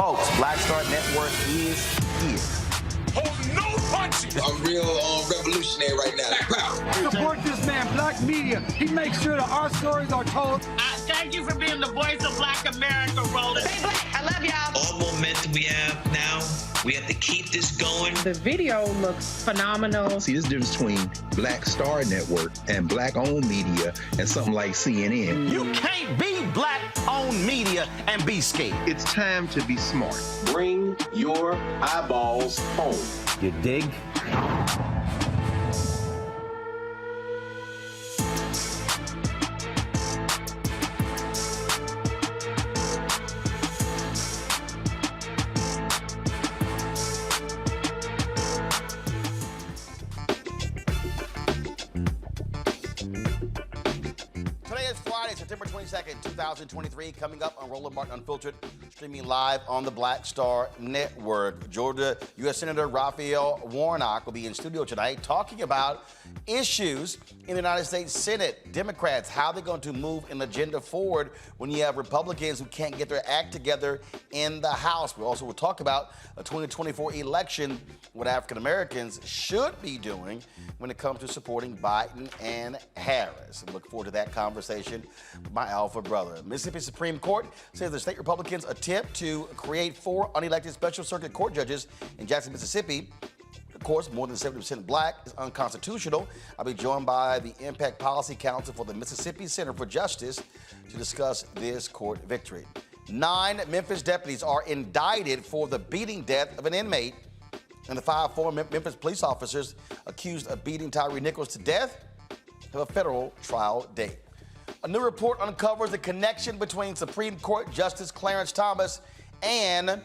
Folks, Black Star Network is here. Hold no punches. I'm real revolutionary right now. Black power. Support this man, Black Media. He makes sure that our stories are told. Thank you for being the voice of Black America, Roland. Stay black. I love y'all. All momentum we have now, we have to keep this going. The video looks phenomenal. See, this difference between Black Star Network and Black-owned media and something like CNN. You can't be Black-owned media and be scared. It's time to be smart. Bring your eyeballs home. You dig? Today is Friday, September 22nd, 2023. Coming up on Roland Martin Unfiltered, streaming live on the Black Star Network. Georgia U.S. Senator Raphael Warnock will be in studio tonight talking about issues in the United States Senate. Democrats, how they're going to move an agenda forward when you have Republicans who can't get their act together in the House. We also will talk about a 2024 election, what African Americans should be doing when it comes to supporting Biden and Harris. I look forward to that conversation with my alpha brother. Mississippi Supreme Court says the state Republicans' attempt to create 4 unelected special circuit court judges in Jackson, Mississippi, of course, more than 70% black, is unconstitutional. I'll be joined by the Impact Policy Counsel for the Mississippi Center for Justice to discuss this court victory. 9 Memphis deputies are indicted for the beating death of an inmate, and the 5 former Memphis police officers accused of beating Tyre Nichols to death have a federal trial date. A new report uncovers the connection between Supreme Court Justice Clarence Thomas and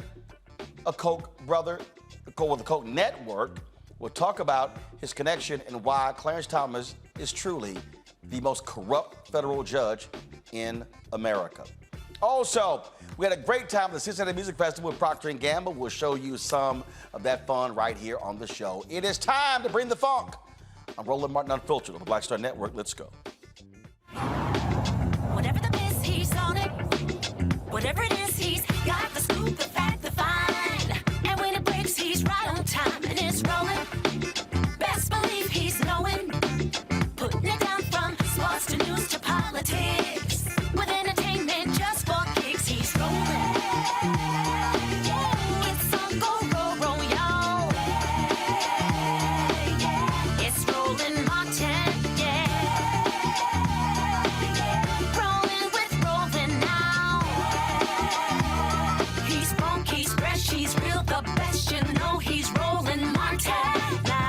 a Koch brother, the Koch network. We'll talk about his connection and why Clarence Thomas is truly the most corrupt federal judge in America. Also, we had a great time at the Cincinnati Music Festival with Procter & Gamble. We'll show you some of that fun right here on the show. It is time to bring the funk. I'm Roland Martin Unfiltered on the Black Star Network. Let's go. Whatever the miss, he's on it. Whatever it is, he's got the scoop, the fact, the find. And when it breaks, he's right on time and it's rolling. Best believe he's knowing. Putting it down from sports to news to politics. With entertainment just for kicks, he's rolling. It's on go, roll, roll, y'all. It's Roland Martin, yeah. Rolling with Roland now. He's funk, he's fresh, he's real, the best, you know he's Roland Martin now.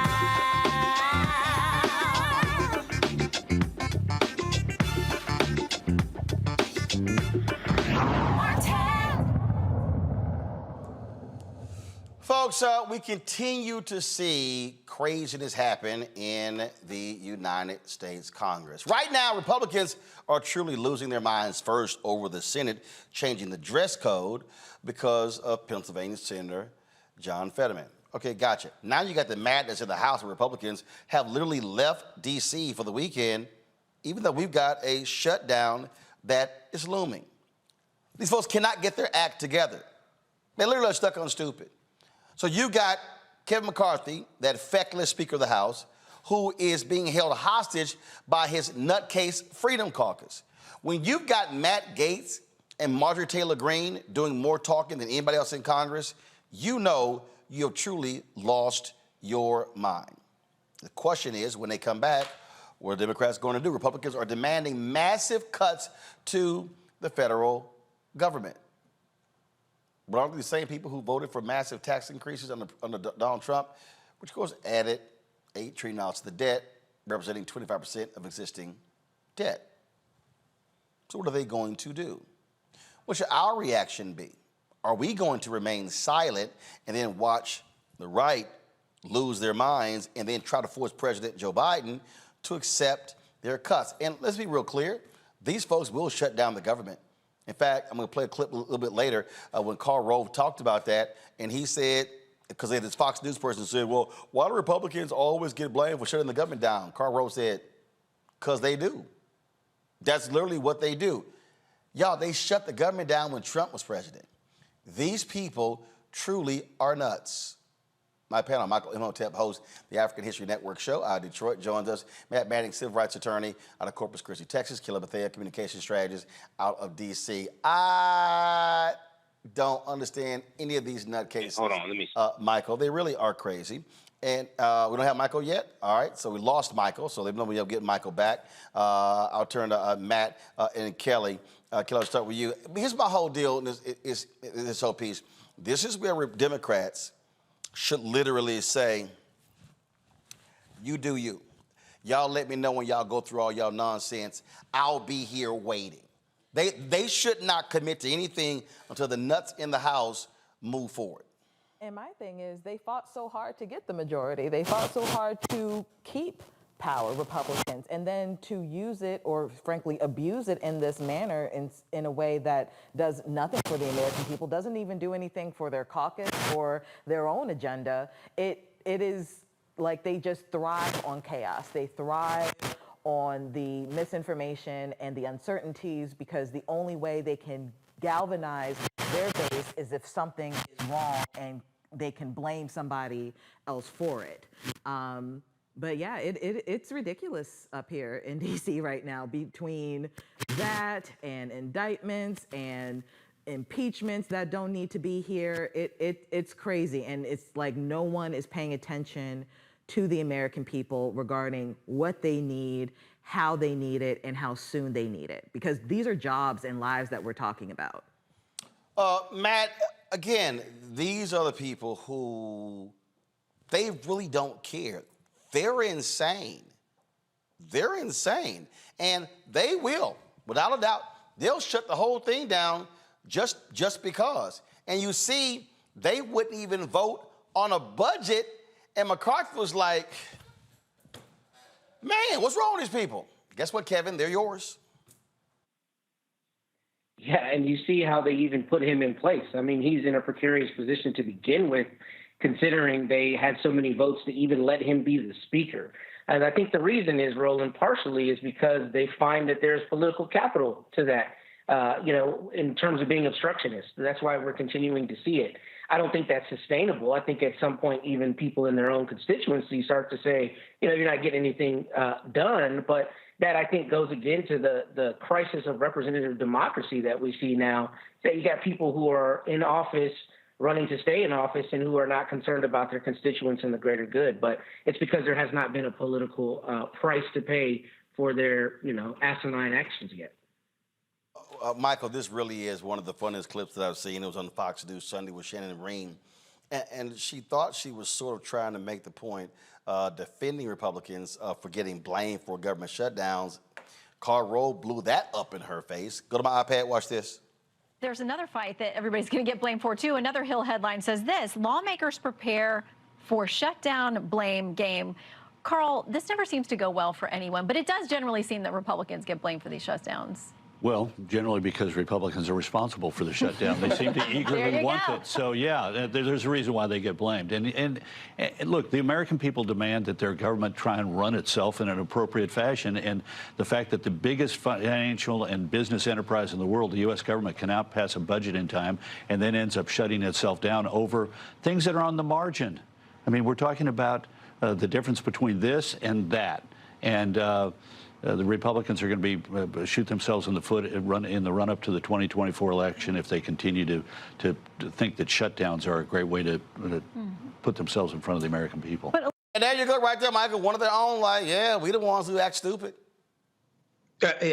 Folks, we continue to see craziness happen in the United States Congress. Right now, Republicans are truly losing their minds first over the Senate changing the dress code because of Pennsylvania Senator John Fetterman. Okay, gotcha. Now you got the madness in the House where Republicans have literally left D.C. for the weekend, even though we've got a shutdown that is looming. These folks cannot get their act together. They literally are stuck on stupid. So you got Kevin McCarthy, that feckless Speaker of the House, who is being held hostage by his nutcase Freedom Caucus. When you've got Matt Gaetz and Marjorie Taylor Greene doing more talking than anybody else in Congress, you know you have truly lost your mind. The question is, when they come back, what are Democrats going to do? Republicans are demanding massive cuts to the federal government. But aren't these same people who voted for massive tax increases under Donald Trump, which of course added $8 trillion to the debt, representing 25% of existing debt? So what are they going to do? What should our reaction be? Are we going to remain silent and then watch the right lose their minds and then try to force President Joe Biden to accept their cuts? And let's be real clear, these folks will shut down the government. In fact, I'm going to play a clip a little bit later when Karl Rove talked about that, and he said, because this Fox News person said, well, why do Republicans always get blamed for shutting the government down? Karl Rove said, because they do. That's literally what they do. Y'all, they shut the government down when Trump was president. These people truly are nuts. My panel, Michael Imhotep, hosts the African History Network show out of Detroit, joins us. Matt Manning, civil rights attorney out of Corpus Christi, Texas. Killer Bethea, communication strategist out of D.C. I don't understand any of these nutcases. Hold on, let me. Michael, they really are crazy. And we don't have Michael yet. All right, so we lost Michael, so they've been able to get Michael back. I'll turn to Matt and Kelly. Kelly, I'll start with you. Here's my whole deal in this whole piece. This is where Democrats should literally say, you do you. Y'all let me know when y'all go through all y'all nonsense. I'll be here waiting. They should not commit to anything until the nuts in the House move forward. And my thing is, they fought so hard to get the majority. They fought so hard to keep power, Republicans, and then to use it or frankly abuse it in this manner in a way that does nothing for the American people, doesn't even do anything for their caucus or their own agenda. It is like they just thrive on chaos. They thrive on the misinformation and the uncertainties because the only way they can galvanize their base is if something is wrong and they can blame somebody else for it. But yeah, it's ridiculous up here in D.C. right now between that and indictments and impeachments that don't need to be here. It's crazy, and it's like no one is paying attention to the American people regarding what they need, how they need it, and how soon they need it. Because these are jobs and lives that we're talking about. Matt, again, these are the people who, they really don't care. They're insane. They're insane. And they will, without a doubt, they'll shut the whole thing down just because. And you see, they wouldn't even vote on a budget. And McCarthy was like, man, what's wrong with these people? Guess what, Kevin? They're yours. Yeah, and you see how they even put him in place. I mean, he's in a precarious position to begin with, considering they had so many votes to even let him be the speaker. And I think the reason is, Roland, partially is because they find that there's political capital to that, in terms of being obstructionist. That's why we're continuing to see it. I don't think that's sustainable. I think at some point, even people in their own constituency start to say, you're not getting anything done. But that, I think, goes again to the crisis of representative democracy that we see now. That you got people who are in office, running to stay in office, and who are not concerned about their constituents and the greater good. But it's because there has not been a political price to pay for their, asinine actions yet. Michael, this really is one of the funniest clips that I've seen. It was on Fox News Sunday with Shannon Ream. And she thought she was sort of trying to make the point, defending Republicans for getting blamed for government shutdowns. Karl Rove blew that up in her face. Go to my iPad, watch this. There's another fight that everybody's going to get blamed for, too. Another Hill headline says this: lawmakers prepare for shutdown blame game. Karl, this never seems to go well for anyone, but it does generally seem that Republicans get blamed for these shutdowns. Well, generally because Republicans are responsible for the shutdown. They seem to eagerly want it. So, yeah, there's a reason why they get blamed. And look, the American people demand that their government try and run itself in an appropriate fashion. And the fact that the biggest financial and business enterprise in the world, the U.S. government, cannot pass a budget in time and then ends up shutting itself down over things that are on the margin. I mean, we're talking about the difference between this and that. And the Republicans are going to be shoot themselves in the foot in the run-up to the 2024 election if they continue to think that shutdowns are a great way to put themselves in front of the American people. And there you go, right there, Michael. One of their own, like, yeah, we the ones who act stupid.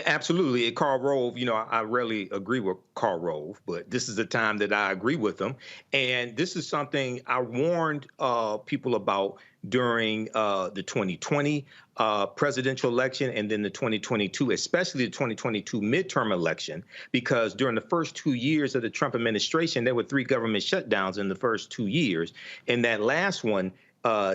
Absolutely. Karl Rove, I rarely agree with Karl Rove, but this is the time that I agree with him. And this is something I warned people about during the 2020 presidential election and then the 2022, especially the 2022 midterm election, because during the first 2 years of the Trump administration, there were 3 government shutdowns in the first 2 years. And that last one,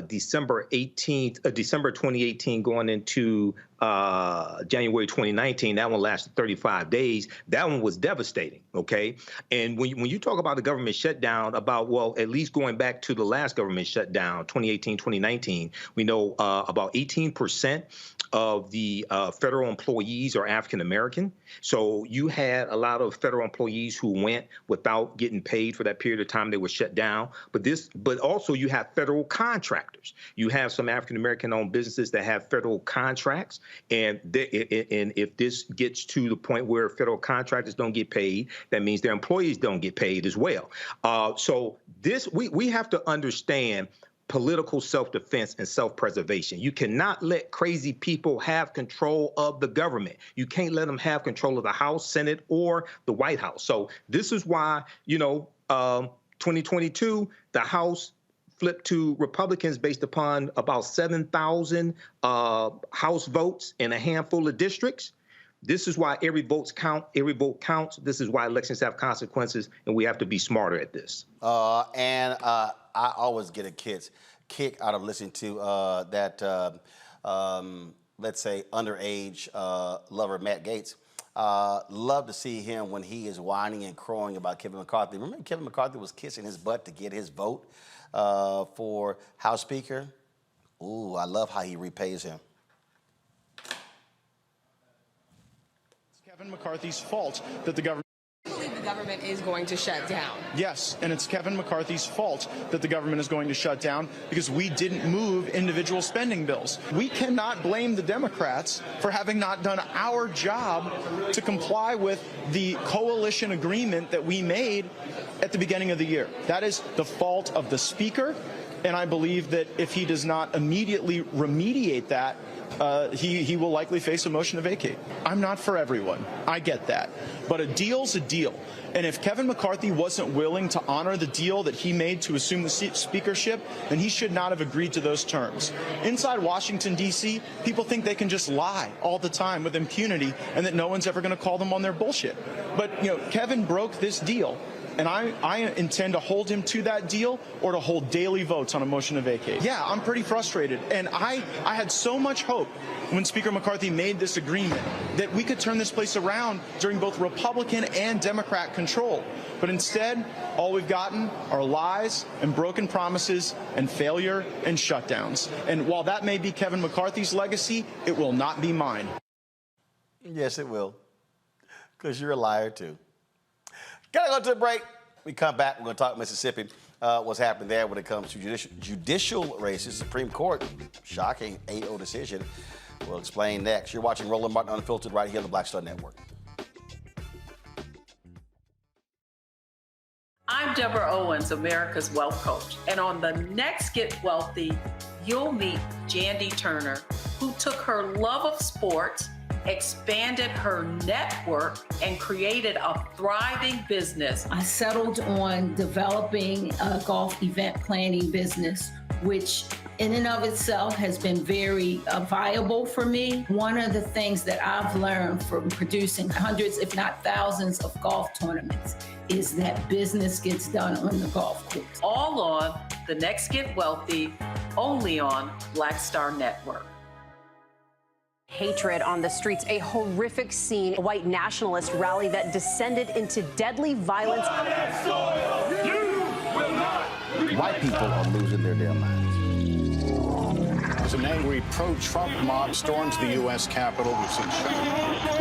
December 2018 going into January 2019. That one lasted 35 days. That one was devastating, okay? And when you talk about the government shutdown, well, at least going back to the last government shutdown, 2018, 2019, we know about 18% of the federal employees are African American. So you had a lot of federal employees who went without getting paid for that period of time they were shut down. But also you have federal contractors. You have some African American owned businesses that have federal contracts. And if this gets to the point where federal contractors don't get paid, that means their employees don't get paid as well. So we have to understand political self-defense and self-preservation. You cannot let crazy people have control of the government. You can't let them have control of the House, Senate, or the White House. So this is why, 2022, the House flipped to Republicans based upon about 7,000 House votes in a handful of districts. This is why every vote counts. This is why elections have consequences, and we have to be smarter at this. I always get a kick out of listening to let's say, underage lover Matt Gaetz. Love to see him when he is whining and crowing about Kevin McCarthy. Remember Kevin McCarthy was kissing his butt to get his vote for House Speaker? Ooh, I love how he repays him. Kevin McCarthy's fault that the government... I believe the government is going to shut down. Yes, and it's Kevin McCarthy's fault that the government is going to shut down because we didn't move individual spending bills. We cannot blame the Democrats for having not done our job to comply with the coalition agreement that we made at the beginning of the year. That is the fault of the Speaker, and I believe that if he does not immediately remediate that, he will likely face a motion to vacate. I'm not for everyone. I get that. But a deal's a deal. And if Kevin McCarthy wasn't willing to honor the deal that he made to assume the speakership, then he should not have agreed to those terms. Inside Washington, D.C., people think they can just lie all the time with impunity and that no one's ever going to call them on their bullshit. But, Kevin broke this deal. And I intend to hold him to that deal or to hold daily votes on a motion to vacate. Yeah, I'm pretty frustrated. And I had so much hope when Speaker McCarthy made this agreement that we could turn this place around during both Republican and Democrat control. But instead, all we've gotten are lies and broken promises and failure and shutdowns. And while that may be Kevin McCarthy's legacy, it will not be mine. Yes, it will. Because you're a liar, too. Gotta go to the break. We come back. We're going to talk Mississippi, what's happening there when it comes to judicial races. Supreme Court, shocking 8-0 decision. We'll explain next. You're watching Roland Martin Unfiltered right here on the Black Star Network. I'm Deborah Owens, America's Wealth Coach. And on the next Get Wealthy, you'll meet Jandy Turner, who took her love of sports, expanded her network, and created a thriving business. I settled on developing a golf event planning business, which in and of itself has been very viable for me. One of the things that I've learned from producing hundreds, if not thousands, of golf tournaments is that business gets done on the golf course. All on The Next Get Wealthy, only on Black Star Network. Hatred on the streets, a horrific scene, a white nationalist rally that descended into deadly violence. White people are losing their damn minds. As an angry pro-Trump mob storms the U.S. Capitol, we've seen shooting.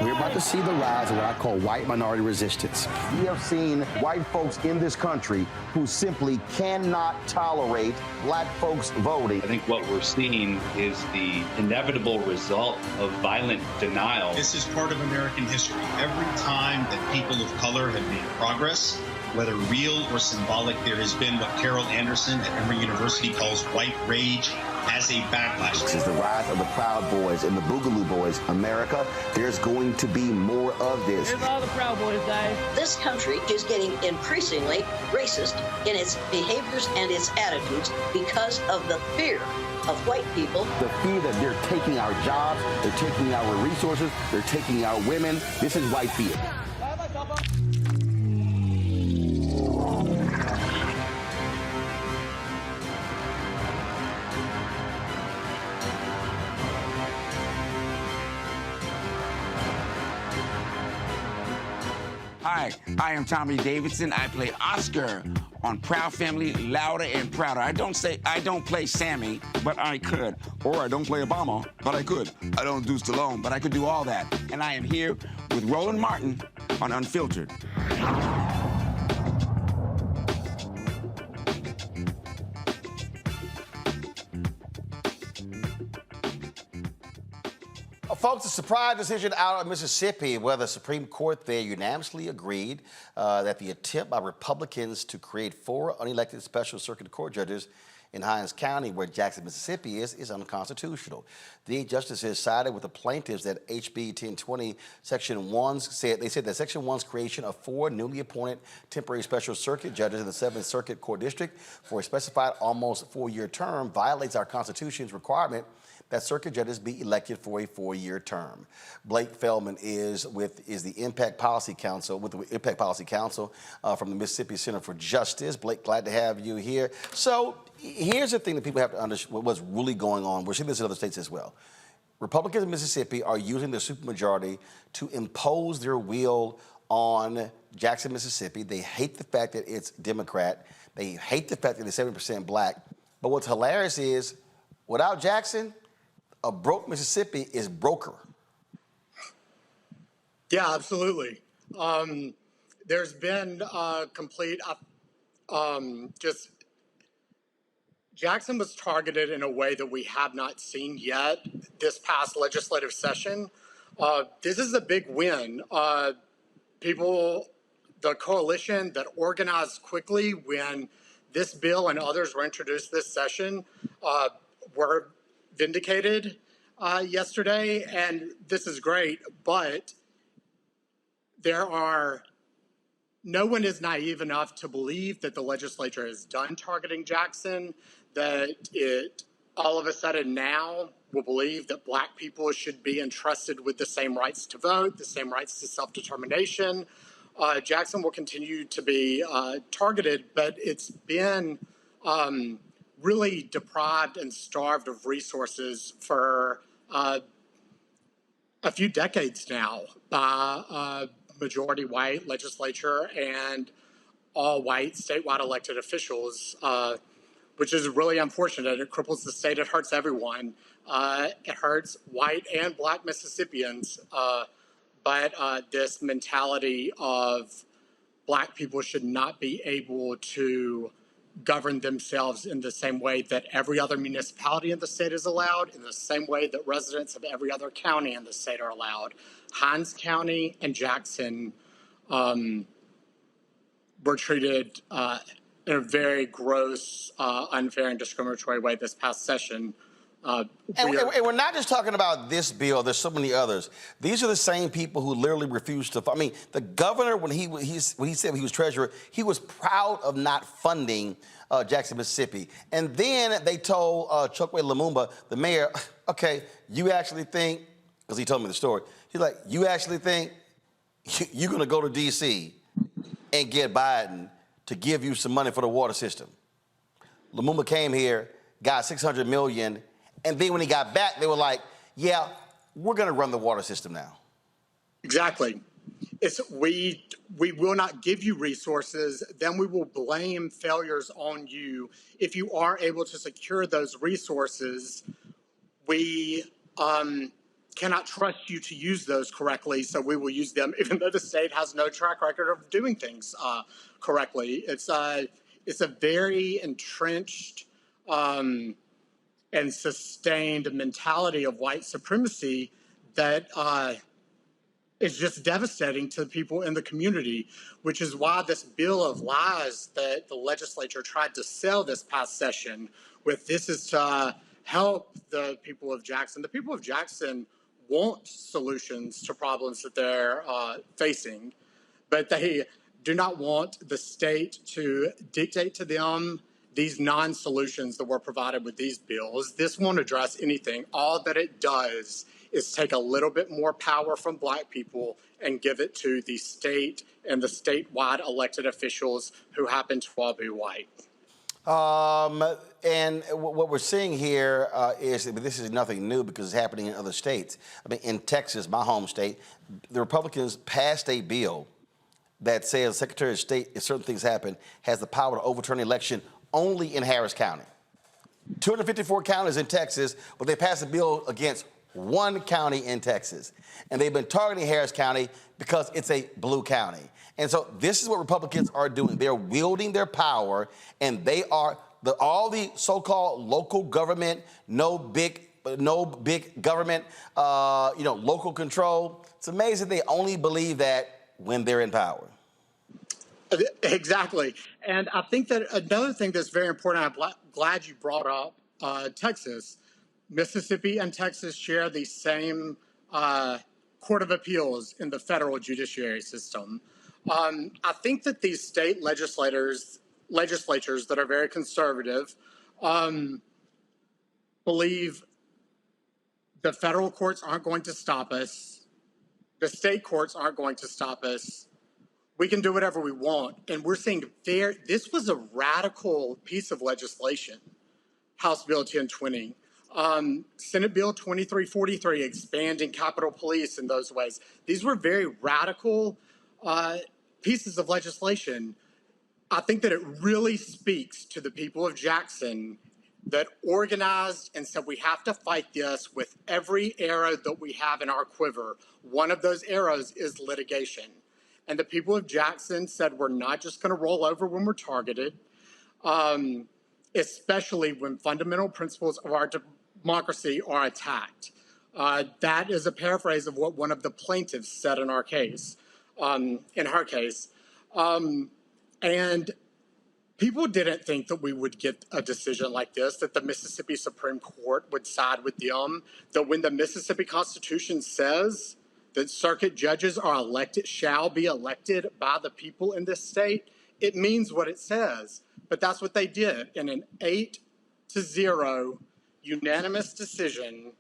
We're about to see the rise of what I call white minority resistance. We have seen white folks in this country who simply cannot tolerate black folks voting. I think what we're seeing is the inevitable result of violent denial. This is part of American history. Every time that people of color have made progress, whether real or symbolic, there has been what Carol Anderson at Emory University calls white rage as a backlash. This is the rise of the Proud Boys and the Boogaloo Boys. America, there's going to be more of this. Here's all the Proud Boys, guys. This country is getting increasingly racist in its behaviors and its attitudes because of the fear of white people. The fear that they're taking our jobs, they're taking our resources, they're taking our women. This is white fear. Hi, I am Tommy Davidson. I play Oscar on Proud Family, Louder and Prouder. I don't play Sammy, but I could. Or I don't play Obama, but I could. I don't do Stallone, but I could do all that. And I am here with Roland Martin on Unfiltered. Folks, a surprise decision out of Mississippi where the Supreme Court there unanimously agreed that the attempt by Republicans to create 4 unelected special circuit court judges in Hinds County, where Jackson, Mississippi is unconstitutional. The 8 justices sided with the plaintiffs that HB 1020 Section 1 said that Section 1's creation of 4 newly appointed temporary special circuit judges in the 7th Circuit Court District for a specified almost 4-year term violates our Constitution's requirement that circuit judges be elected for a 4-year term. Blake Feldman is the Impact Policy Counsel from the Mississippi Center for Justice. Blake, glad to have you here. So here's the thing that people have to understand what's really going on. We're seeing this in other states as well. Republicans in Mississippi are using their supermajority to impose their will on Jackson, Mississippi. They hate the fact that it's Democrat. They hate the fact that it's 70% black. But what's hilarious is, without Jackson, a broke Mississippi is broker. Yeah, absolutely. There's been complete, Jackson was targeted in a way that we have not seen yet this past legislative session. This is a big win. The coalition that organized quickly when this bill and others were introduced this session were vindicated yesterday, and this is great, but no one is naive enough to believe that the legislature is done targeting Jackson, that it all of a sudden now will believe that black people should be entrusted with the same rights to vote, the same rights to self-determination. Jackson will continue to be targeted, but it's been really deprived and starved of resources for a few decades now by a majority white legislature and all white statewide elected officials, which is really unfortunate. It cripples the state. It hurts everyone. It hurts white and black Mississippians. But this mentality of black people should not be able to govern themselves in the same way that every other municipality in the state is allowed, in the same way that residents of every other county in the state are allowed. Hinds County and Jackson were treated in a very gross, unfair, and discriminatory way this past session. And we're not just talking about this bill. There's so many others. These are the same people who literally refused to. I mean, the governor, when he said he was treasurer, he was proud of not funding Jackson, Mississippi. And then they told Chokwe Lumumba, the mayor, okay, you actually think, because he told me the story, he's like, you actually think you're going to go to D.C. and get Biden to give you some money for the water system? Lumumba came here, got $600 million. And then when he got back, they were like, yeah, we're going to run the water system now. Exactly. We will not give you resources, then we will blame failures on you. If you are able to secure those resources, we cannot trust you to use those correctly, so we will use them, even though the state has no track record of doing things correctly. It's a very entrenched and sustained mentality of white supremacy that is just devastating to people in the community, which is why this bill of lies that the legislature tried to sell this past session with, this is to help the people of Jackson. The people of Jackson want solutions to problems that they're facing, but they do not want the state to dictate to them these non-solutions that were provided with these bills. This won't address anything. All that it does is take a little bit more power from black people and give it to the state and the statewide elected officials who happen to all be white. And what we're seeing here is, this is nothing new because it's happening in other states. I mean, in Texas, my home state, the Republicans passed a bill that says Secretary of State, if certain things happen, has the power to overturn the election only in Harris County. 254 counties in Texas, but they passed a bill against one county in Texas. And they've been targeting Harris County because it's a blue county. And so this is what Republicans are doing. They're wielding their power, and they are all the so-called local government, no big government, local control. It's amazing they only believe that when they're in power. Exactly. And I think that another thing that's very important, I'm glad you brought up Texas. Mississippi and Texas share the same Court of Appeals in the federal judiciary system. I think that these state legislatures that are very conservative believe the federal courts aren't going to stop us. The state courts aren't going to stop us. We can do whatever we want. And we're seeing this was a radical piece of legislation, House Bill 1020. Senate Bill 2343, expanding Capitol Police in those ways. These were very radical pieces of legislation. I think that it really speaks to the people of Jackson that organized and said we have to fight this with every arrow that we have in our quiver. One of those arrows is litigation. And the people of Jackson said we're not just going to roll over when we're targeted, especially when fundamental principles of our democracy are attacked. That is a paraphrase of what one of the plaintiffs said in our case, in her case. And people didn't think that we would get a decision like this, that the Mississippi Supreme Court would side with them, that when the Mississippi Constitution says that circuit judges are elected, shall be elected by the people in this state, it means what it says. But that's what they did. In an 8-0 unanimous decision,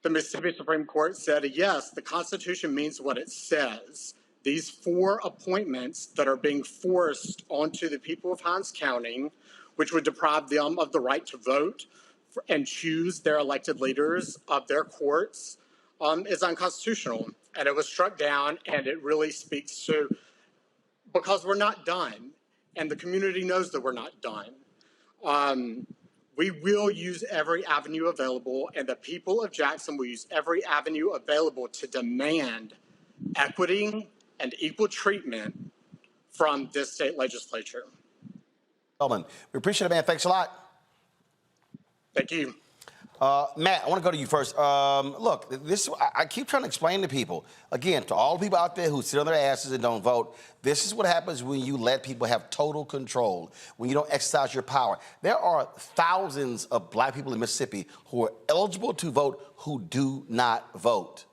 the Mississippi Supreme Court said, yes, the Constitution means what it says. These 4 appointments that are being forced onto the people of Hinds County, which would deprive them of the right to vote and choose their elected leaders of their courts, is unconstitutional. And it was struck down, and it really speaks to, because we're not done, and the community knows that we're not done. We will use every avenue available, and the people of Jackson will use every avenue available to demand equity and equal treatment from this state legislature. We appreciate it, man. Thanks a lot. Thank you. Matt, I want to go to you first. Look, I keep trying to explain to people, again, to all the people out there who sit on their asses and don't vote, this is what happens when you let people have total control, when you don't exercise your power. There are thousands of black people in Mississippi who are eligible to vote who do not vote.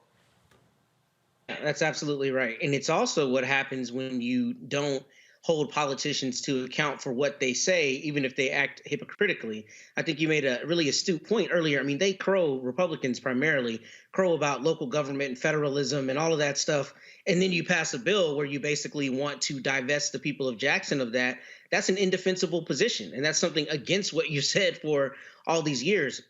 That's absolutely right. And it's also what happens when you don't hold politicians to account for what they say, even if they act hypocritically. I think you made a really astute point earlier. I mean, they crow, Republicans primarily, crow about local government and federalism and all of that stuff. And then you pass a bill where you basically want to divest the people of Jackson of that. That's an indefensible position. And that's something against what you said for all these years.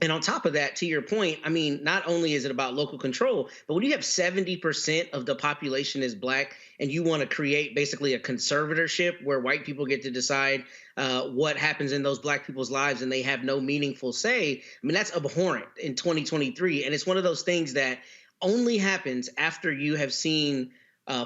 And on top of that, to your point, I mean, not only is it about local control, but when you have 70% of the population is black and you want to create basically a conservatorship where white people get to decide what happens in those black people's lives and they have no meaningful say, I mean, that's abhorrent in 2023. And it's one of those things that only happens after you have seen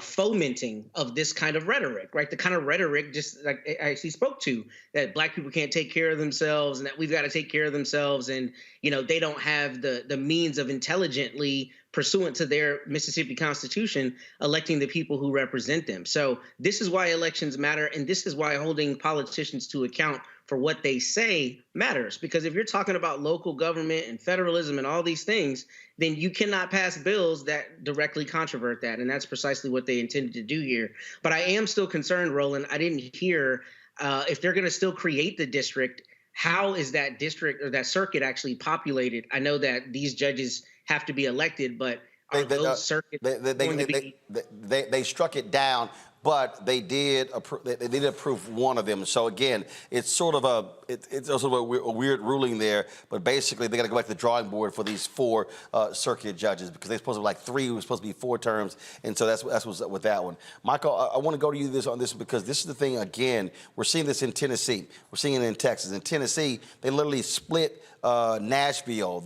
fomenting of this kind of rhetoric, right? The kind of rhetoric, just like I actually spoke to, that black people can't take care of themselves and that we've got to take care of themselves. And, you know, they don't have the means of intelligently, pursuant to their Mississippi Constitution, electing the people who represent them. So this is why elections matter. And this is why holding politicians to account for what they say matters. Because if you're talking about local government and federalism and all these things, then you cannot pass bills that directly controvert that. And that's precisely what they intended to do here. But I am still concerned, Roland. I didn't hear if they're going to still create the district, how is that district or that circuit actually populated? I know that these judges have to be elected, but are those circuits going to be? They struck it down, but they did approve one of them. So again, it's sort of It's also a weird ruling there, but basically they got to go back to the drawing board for these 4 circuit judges because they're supposed to be like 3, it was supposed to be 4 terms, and so that's what's up with that one. Michael, I want to go to you on this because this is the thing, again, we're seeing this in Tennessee, we're seeing it in Texas. In Tennessee, they literally split Nashville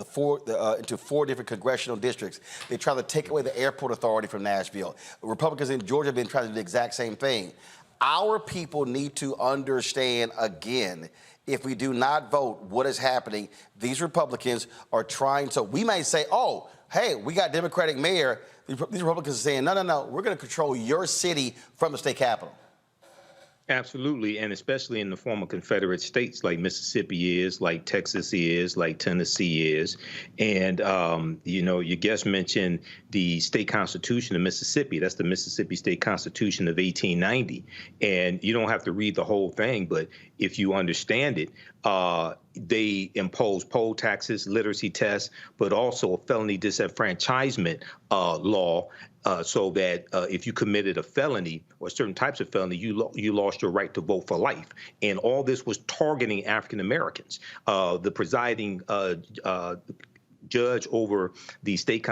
into 4 different congressional districts. They try to take away the airport authority from Nashville. Republicans in Georgia have been trying to do the exact same thing. Our people need to understand, again, if we do not vote, what is happening? These Republicans are trying to, we may say, oh, hey, we got Democratic mayor. These Republicans are saying, no, we're going to control your city from the state capitol. Absolutely, and especially in the former Confederate states like Mississippi is, like Texas is, like Tennessee is. And, your guest mentioned the state constitution of Mississippi. That's the Mississippi State Constitution of 1890. And you don't have to read the whole thing, but if you understand it, they impose poll taxes, literacy tests, but also a felony disenfranchisement law. So that if you committed a felony or certain types of felony, you lost your right to vote for life. And all this was targeting African Americans. The presiding judge over the state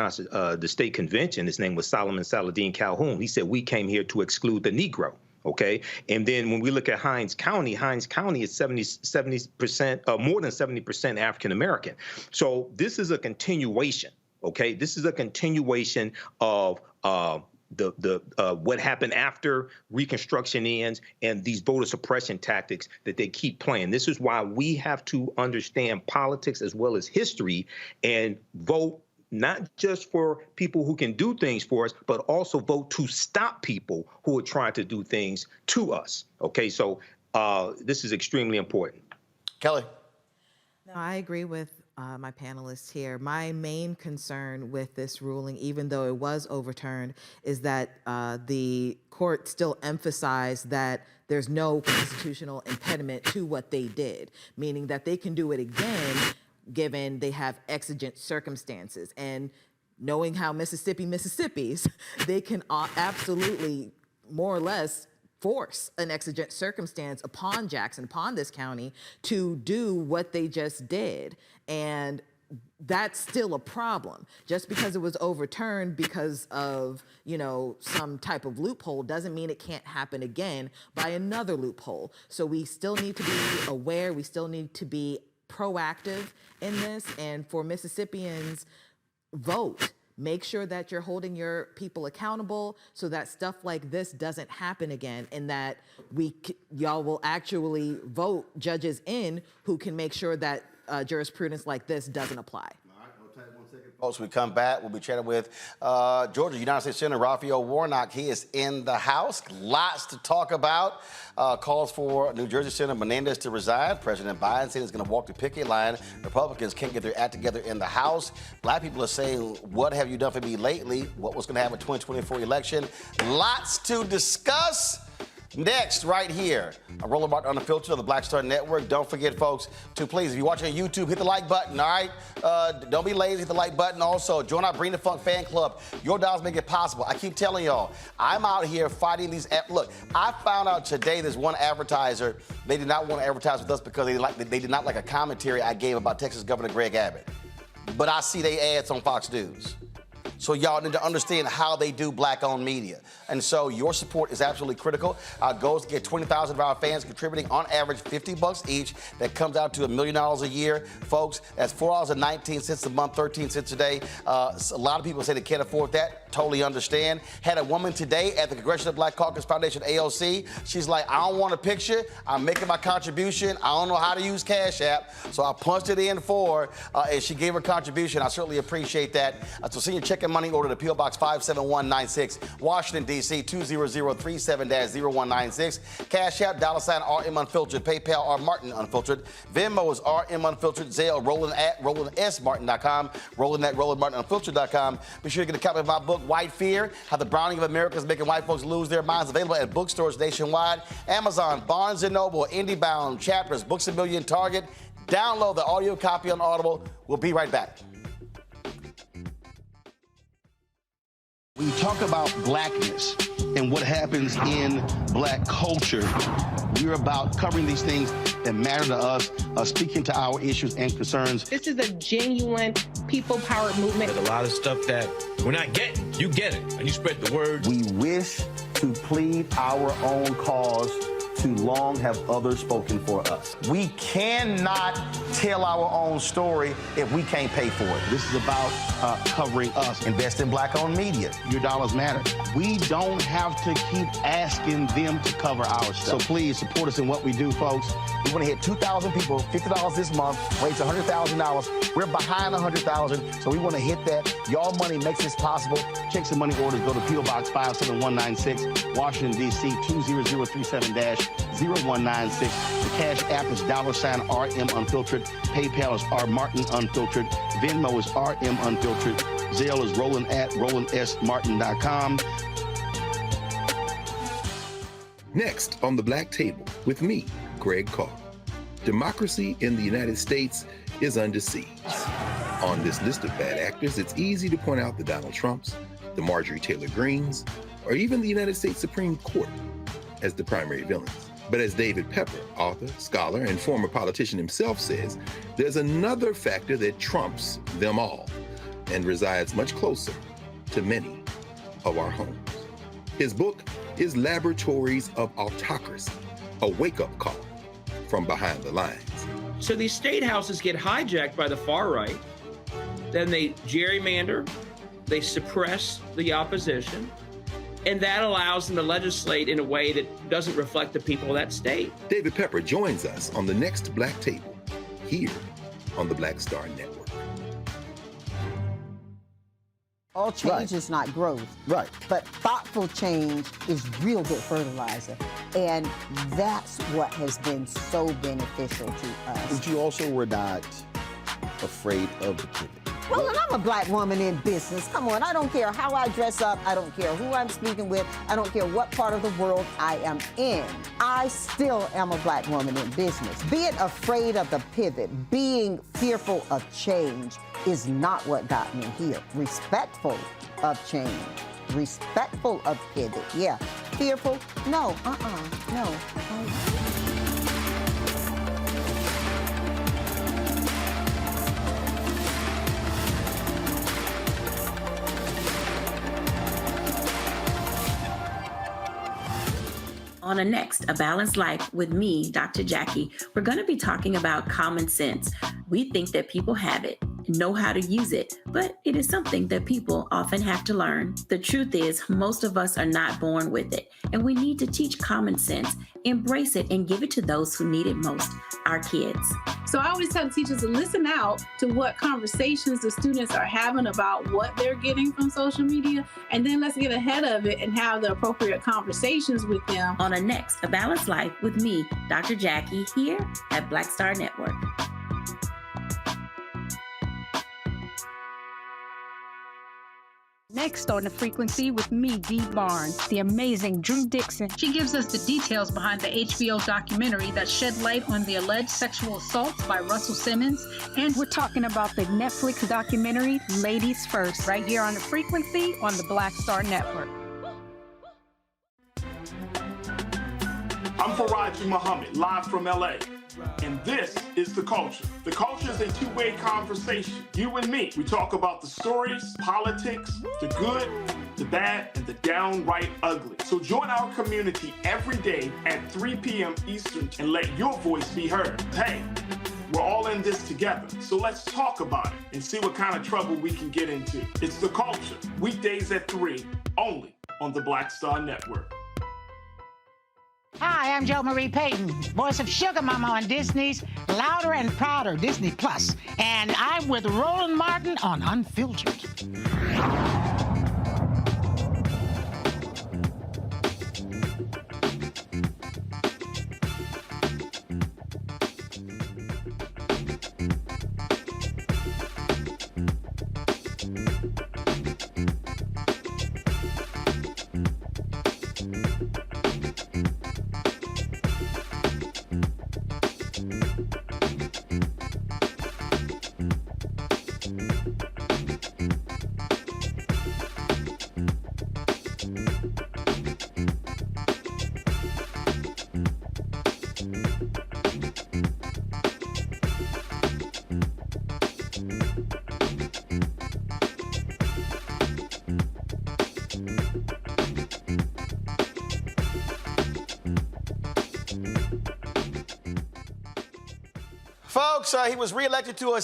convention, his name was Solomon Saladin Calhoun. He said, we came here to exclude the Negro. OK, and then when we look at Hinds County is 70%, more than 70% African American. So this is a continuation. OK, this is a continuation of what happened after Reconstruction ends and these voter suppression tactics that they keep playing. This is why we have to understand politics as well as history and vote not just for people who can do things for us, but also vote to stop people who are trying to do things to us. OK, so this is extremely important. Kelly. No, I agree with my panelists here. My main concern with this ruling, even though it was overturned, is that the court still emphasized that there's no constitutional impediment to what they did, meaning that they can do it again given they have exigent circumstances. And knowing how Mississippi's, they can absolutely more or less force an exigent circumstance upon Jackson, upon this county, to do what they just did. And that's still a problem. Just because it was overturned because of, some type of loophole doesn't mean it can't happen again by another loophole. So we still need to be aware, we still need to be proactive in this. And for Mississippians, vote. Make sure that you're holding your people accountable so that stuff like this doesn't happen again, and that y'all will actually vote judges in who can make sure that jurisprudence like this doesn't apply. Folks, we come back. We'll be chatting with Georgia United States Senator Raphael Warnock. He is in the House. Lots to talk about. Calls for New Jersey Senator Menendez to resign. President Biden said he's going to walk the picket line. Republicans can't get their act together in the House. Black people are saying, what have you done for me lately? What was going to happen in the 2024 election? Lots to discuss. Next, right here, Roland Martin Unfiltered on the Black Star Network. Don't forget, folks, to please, if you're watching on YouTube, hit the like button, all right? Don't be lazy, hit the like button. Also, join our Bring the Funk fan club. Your dollars make it possible. I keep telling y'all, I'm out here fighting these. Look, I found out today there's one advertiser, they did not want to advertise with us because they did not like a commentary I gave about Texas Governor Greg Abbott. But I see they ads on Fox News. So y'all need to understand how they do black-owned media. And so your support is absolutely critical. Our goal is to get 20,000 of our fans contributing on average $50 each. That comes out to $1 million a year. Folks, that's $4.19 a month, 13 cents a day. A lot of people say they can't afford that. Totally understand. Had a woman today at the Congressional Black Caucus Foundation, AOC. She's like, I don't want a picture. I'm making my contribution. I don't know how to use Cash App. So I punched it in for her, and she gave her contribution. I certainly appreciate that. So send your check and money order to P.O. Box 57196, Washington, D.C. 20037-0196. Cash App, $RM Unfiltered. PayPal, R Martin Unfiltered. Venmo is RM Unfiltered. Zelle, RolandSMartin.com. Roland@RolandMartinUnfiltered.com. Be sure to get a copy of my book, White Fear, How the Browning of America is Making White Folks Lose Their Minds. Available at bookstores nationwide. Amazon, Barnes & Noble, IndieBound, Chapters, Books A Million, Target. Download the audio copy on Audible. We'll be right back. We talk about blackness. and what happens in black culture. We're about covering these things that matter to us, speaking to our issues and concerns. This is a genuine people-powered movement. There's a lot of stuff that we're not getting. You get it, and you spread the word. We wish to plead our own cause. Too long have others spoken for us. We cannot tell our own story if we can't pay for it. This is about covering us. Invest in black-owned media. Your dollars matter. We don't have to keep asking them to cover our stuff. So please support us in what we do, folks. We want to hit 2,000 people, $50 this month, raise $100,000. We're behind 100,000, so we want to hit that. Y'all money makes this possible. Checks and money orders go to P.O. Box 57196, Washington, D.C. 20037-0196. The Cash App is $RM Unfiltered. PayPal is R Martin Unfiltered. Venmo is RM Unfiltered. Zelle is roland@rolandsmartin.com. Next on the Black Table with me, Greg Carr. Democracy in the United States is under siege. On this list of bad actors, it's easy to point out the Donald Trumps, the Marjorie Taylor Greens, or even the United States Supreme Court as the primary villains. But as David Pepper, author, scholar, and former politician himself says, there's another factor that trumps them all and resides much closer to many of our homes. His book is Laboratories of Autocracy, a wake-up call from behind the lines. So these state houses get hijacked by the far right, then they gerrymander, they suppress the opposition, and that allows them to legislate in a way that doesn't reflect the people of that state. David Pepper joins us on the next Black Table, here on the Black Star Network. All change is not growth. Right. But thoughtful change is real good fertilizer. And that's what has been so beneficial to us. But you also were not afraid of the pivot. Well, and I'm a black woman in business. Come on, I don't care how I dress up. I don't care who I'm speaking with. I don't care what part of the world I am in. I still am a black woman in business. Being afraid of the pivot, being fearful of change is not what got me here. Respectful of change, respectful of pivot, yeah. Fearful, no, no. On the next, A Balanced Life with me, Dr. Jackie, we're going to be talking about common sense. We think that people have it, know how to use it, but it is something that people often have to learn. The truth is, most of us are not born with it, and we need to teach common sense, embrace it, and give it to those who need it most, our kids. So I always tell teachers to listen out to what conversations the students are having about what they're getting from social media, and then let's get ahead of it and have the appropriate conversations with them. On the next, A Balanced Life with me, Dr. Jackie, here at Black Star Network. Next on The Frequency with me, Dee Barnes, the amazing Drew Dixon. She gives us the details behind the HBO documentary that shed light on the alleged sexual assaults by Russell Simmons. And we're talking about the Netflix documentary, Ladies First, right here on The Frequency on the Black Star Network. I'm Faraji Muhammad, live from LA. And this is The Culture. The Culture is a two-way conversation. You and me. We talk about the stories, politics, the good, the bad, and the downright ugly. So join our community every day at 3 p.m. Eastern and let your voice be heard. Hey, we're all in this together. So let's talk about it and see what kind of trouble we can get into. It's The Culture. Weekdays at 3, only on the Black Star Network. Hi, I'm Jo Marie Payton, voice of Sugar Mama on Disney's Louder and Prouder Disney Plus, and I'm with Roland Martin on Unfiltered. folks, he was reelected to a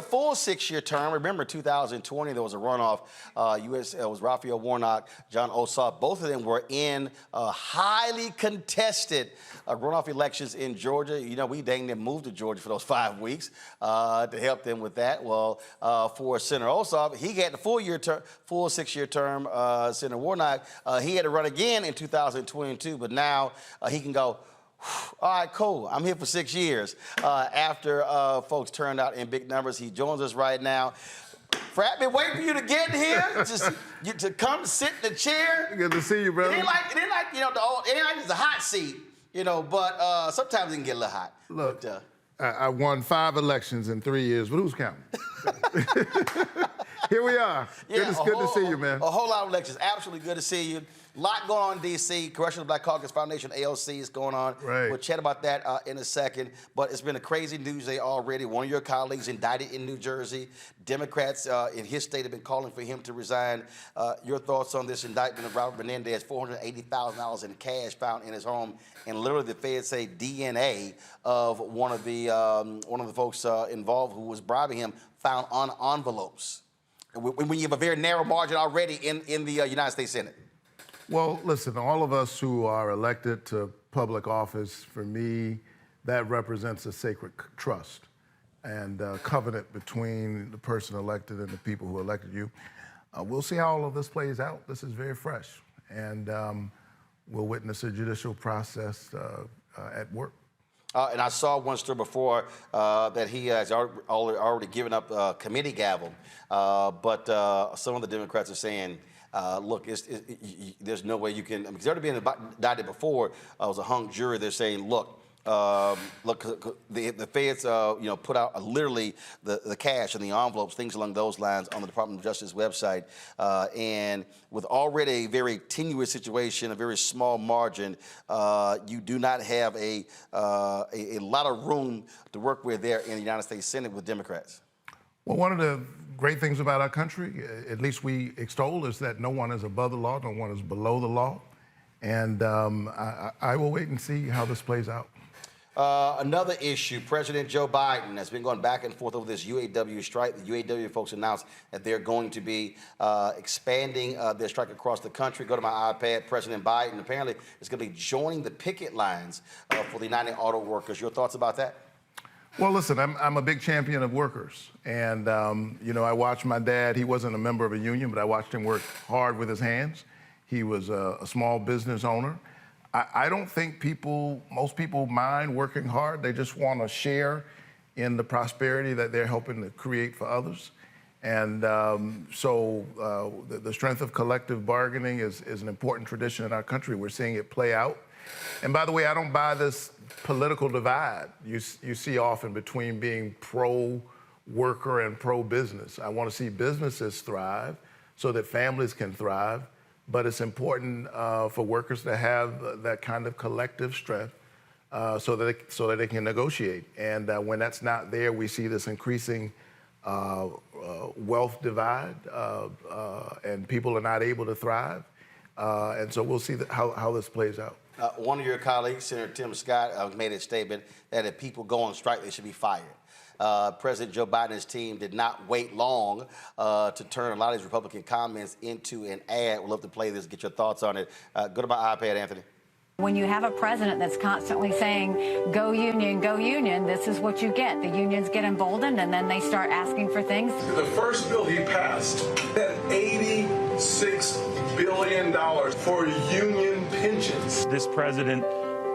full six-year term. Remember, 2020, there was a runoff. It was Raphael Warnock, John Ossoff. Both of them were in highly contested runoff elections in Georgia. You know, we dang near moved to Georgia for those 5 weeks to help them with that. Well, for Senator Ossoff, he had the full six-year term. Senator Warnock, he had to run again in 2022, but now he can go, all right, cool. I'm here for 6 years. After folks turned out in big numbers, he joins us right now. Frat, been waiting for you to get here, to come sit in the chair. Good to see you, brother. It ain't like you know it ain't like it's a hot seat, you know. But sometimes it can get a little hot. Look, but, I won 5 elections in 3 years, but who's counting? Here we are. Yeah, It's good to see you, man. A whole lot of elections. Absolutely good to see you. A lot going on in D.C. Congressional Black Caucus Foundation, AOC, is going on. Right. We'll chat about that in a second. But it's been a crazy news day already. One of your colleagues indicted in New Jersey. Democrats in his state have been calling for him to resign. Your thoughts on this indictment of Robert Menendez? $480,000 in cash found in his home, and literally the feds say DNA of one of the folks involved who was bribing him found on envelopes. When you have a very narrow margin already in the United States Senate. Well, listen, all of us who are elected to public office, for me, that represents a sacred trust and covenant between the person elected and the people who elected you. We'll see how all of this plays out. This is very fresh, and we'll witness a judicial process at work. And I saw one story before that he has already given up a committee gavel, but some of the Democrats are saying, look, there's no way you can, because it's already been indicted before. It was a hung jury. They're saying, look, the feds, put out literally the cash and the envelopes, things along those lines, on the Department of Justice website. And with already a very tenuous situation, a very small margin, you do not have a lot of room to work with there in the United States Senate with Democrats. Well, one of the great things about our country, at least we extol, is that no one is above the law, no one is below the law. And I will wait and see how this plays out. Another issue, President Joe Biden has been going back and forth over this UAW strike. The UAW folks announced that they're going to be expanding their strike across the country. Go to my iPad. President Biden apparently is going to be joining the picket lines for the United Auto Workers. Your thoughts about that? Well, listen, I'm a big champion of workers. And, I watched my dad. He wasn't a member of a union, but I watched him work hard with his hands. He was a small business owner. I don't think most people mind working hard. They just want to share in the prosperity that they're helping to create for others. And so the strength of collective bargaining is an important tradition in our country. We're seeing it play out. And by the way, I don't buy this political divide you see often between being pro-worker and pro-business. I want to see businesses thrive so that families can thrive. But it's important for workers to have that kind of collective strength so that they can negotiate. And when that's not there, we see this increasing wealth divide, and people are not able to thrive. And so we'll see how this plays out. One of your colleagues, Senator Tim Scott, made a statement that if people go on strike, they should be fired. President Joe Biden's team did not wait long to turn a lot of these Republican comments into an ad. We'd love to play this, get your thoughts on it. Go to my iPad, Anthony. When you have a president that's constantly saying, go union, this is what you get. The unions get emboldened, and then they start asking for things. The first bill he passed had $86 billion for union pensions. This president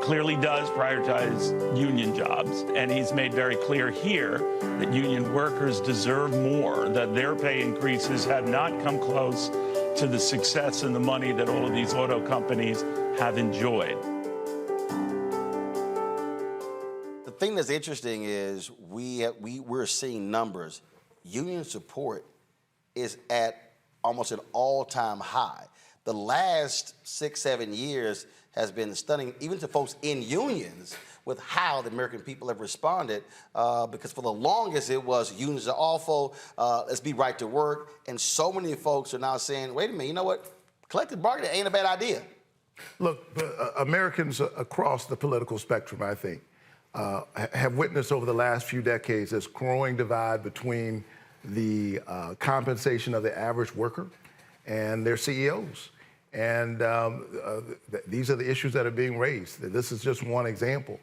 clearly does prioritize union jobs, and he's made very clear here that union workers deserve more, that their pay increases have not come close to the success and the money that all of these auto companies have enjoyed. The thing that's interesting is we're seeing numbers. Union support is at almost an all-time high. The last 6-7 years has been stunning, even to folks in unions, with how the American people have responded, because for the longest it was unions are awful, let's be right to work, and so many folks are now saying, wait a minute, you know what, collective bargaining ain't a bad idea. Look, Americans across the political spectrum, I think, have witnessed over the last few decades this growing divide between the compensation of the average worker and their CEOs. And these are the issues that are being raised. This is just one example.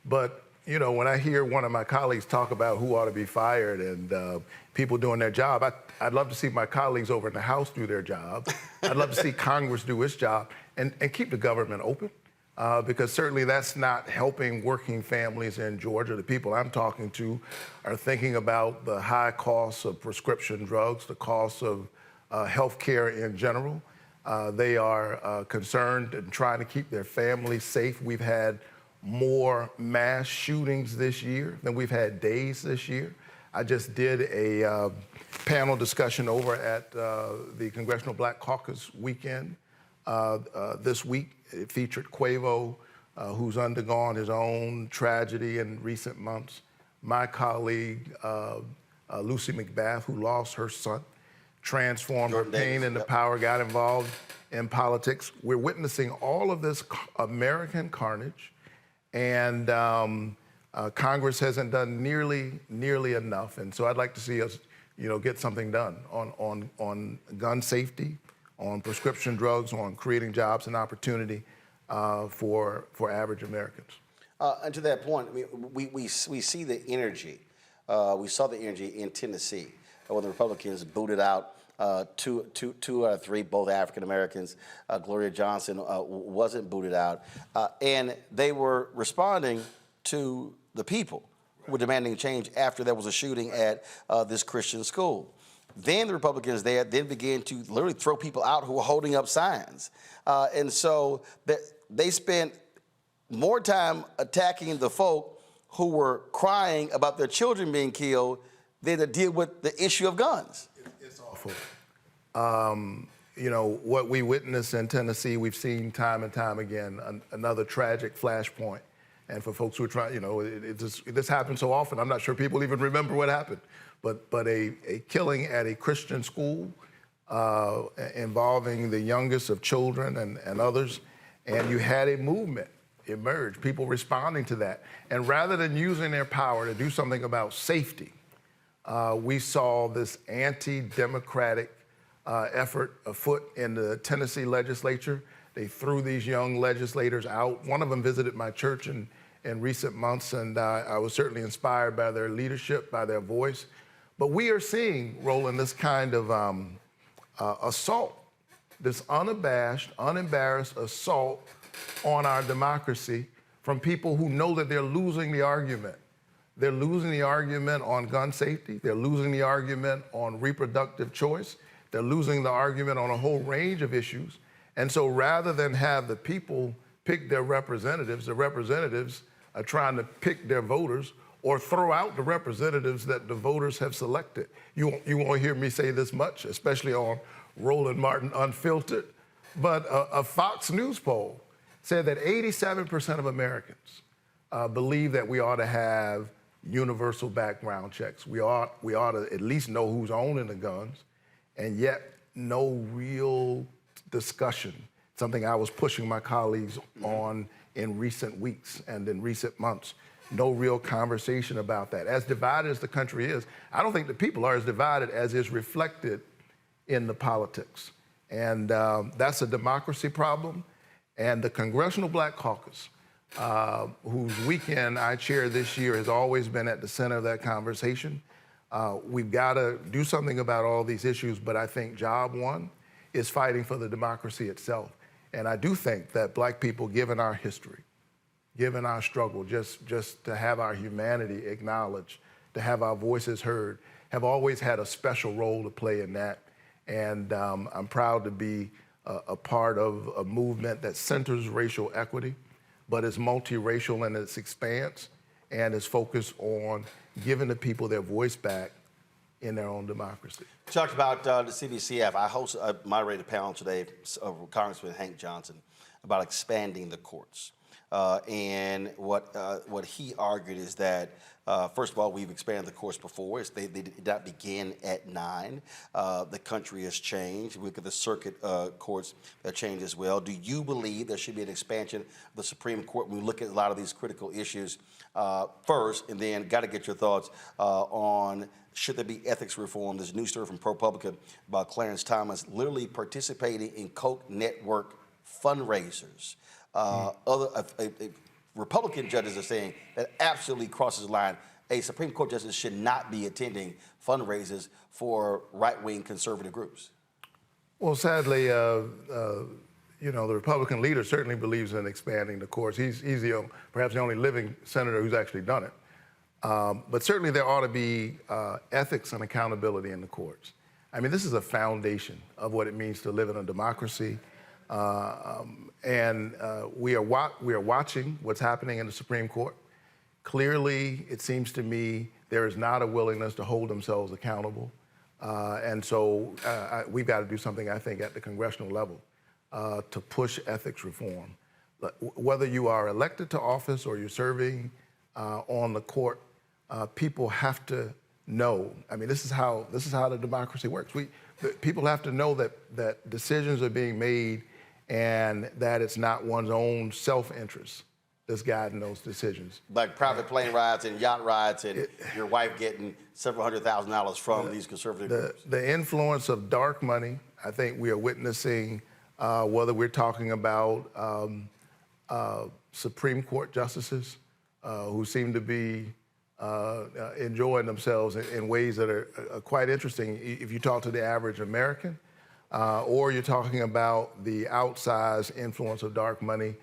But, you know, when I hear one of my colleagues talk about who ought to be fired and people doing their job, I'd love to see my colleagues over in the House do their job. I'd love to see Congress do its job and keep the government open. Because certainly that's not helping working families in Georgia. The people I'm talking to are thinking about the high costs of prescription drugs, the costs of health care in general. They are concerned and trying to keep their families safe. We've had more mass shootings this year than we've had days this year. I just did a panel discussion over at the Congressional Black Caucus weekend this week. It featured Quavo, who's undergone his own tragedy in recent months. My colleague, Lucy McBath, who lost her son, transformed her pain into power, got involved in politics. We're witnessing all of this American carnage, and Congress hasn't done nearly enough. And so I'd like to see us, you know, get something done on gun safety, on prescription drugs, on creating jobs and opportunity for average Americans. And to that point, I mean, we see the energy. We saw the energy in Tennessee when the Republicans booted out two out of three, both African Americans. Gloria Johnson wasn't booted out. And they were responding to the people who were demanding change after there was a shooting at this Christian school. Then the Republicans there then began to literally throw people out who were holding up signs. And so they spent more time attacking the folk who were crying about their children being killed than to deal with the issue of guns. It's awful. You know, what we witnessed in Tennessee, we've seen time and time again, another tragic flashpoint. And for folks who are trying, you know, this happens so often, I'm not sure people even remember what happened. But a killing at a Christian school involving the youngest of children and others, and you had a movement emerge, people responding to that. And rather than using their power to do something about safety, we saw this anti-democratic effort afoot in the Tennessee legislature. They threw these young legislators out. One of them visited my church in recent months, and I was certainly inspired by their leadership, by their voice. But we are seeing, Roland, this kind of assault, this unabashed, unembarrassed assault on our democracy from people who know that they're losing the argument. They're losing the argument on gun safety. They're losing the argument on reproductive choice. They're losing the argument on a whole range of issues. And so rather than have the people pick their representatives, the representatives are trying to pick their voters or throw out the representatives that the voters have selected. You won't hear me say this much, especially on Roland Martin Unfiltered, but a Fox News poll said that 87% of Americans believe that we ought to have universal background checks. We ought to at least know who's owning the guns, and yet no real discussion, something I was pushing my colleagues on in recent weeks and in recent months. No real conversation about that. As divided as the country is, I don't think the people are as divided as is reflected in the politics. And that's a democracy problem. And the Congressional Black Caucus, whose weekend I chair this year, has always been at the center of that conversation. We've got to do something about all these issues, but I think job one is fighting for the democracy itself. And I do think that Black people, given our history, given our struggle, just to have our humanity acknowledged, to have our voices heard, have always had a special role to play in that. And I'm proud to be a part of a movement that centers racial equity, but is multiracial in its expanse and is focused on giving the people their voice back in their own democracy. Talked about the CBCF. I moderated a panel today with Congressman Hank Johnson about expanding the courts. And what he argued is that, first of all, we've expanded the courts before. They did not begin at 9. The country has changed. We look at the circuit courts that changed as well. Do you believe there should be an expansion of the Supreme Court when we look at a lot of these critical issues first? And then got to get your thoughts on should there be ethics reform? There's a new story from ProPublica about Clarence Thomas literally participating in Coke Network fundraisers. Republican judges are saying that absolutely crosses the line. A Supreme Court justice should not be attending fundraisers for right-wing conservative groups. Well, sadly, the Republican leader certainly believes in expanding the courts. He's perhaps the only living senator who's actually done it. But certainly there ought to be ethics and accountability in the courts. I mean, this is a foundation of what it means to live in a democracy. We are watching what's happening in the Supreme Court. Clearly, it seems to me there is not a willingness to hold themselves accountable. So we've got to do something, I think, at the congressional level to push ethics reform. Whether you are elected to office or you're serving on the court, people have to know. I mean, this is how the democracy works. People have to know that decisions are being made and that it's not one's own self-interest that's guiding those decisions. Like private plane rides and yacht rides and your wife getting several $100,000 from these conservative groups. The influence of dark money, I think we are witnessing, whether we're talking about Supreme Court justices who seem to be enjoying themselves in ways that are quite interesting if you talk to the average American, or you're talking about the outsized influence of dark money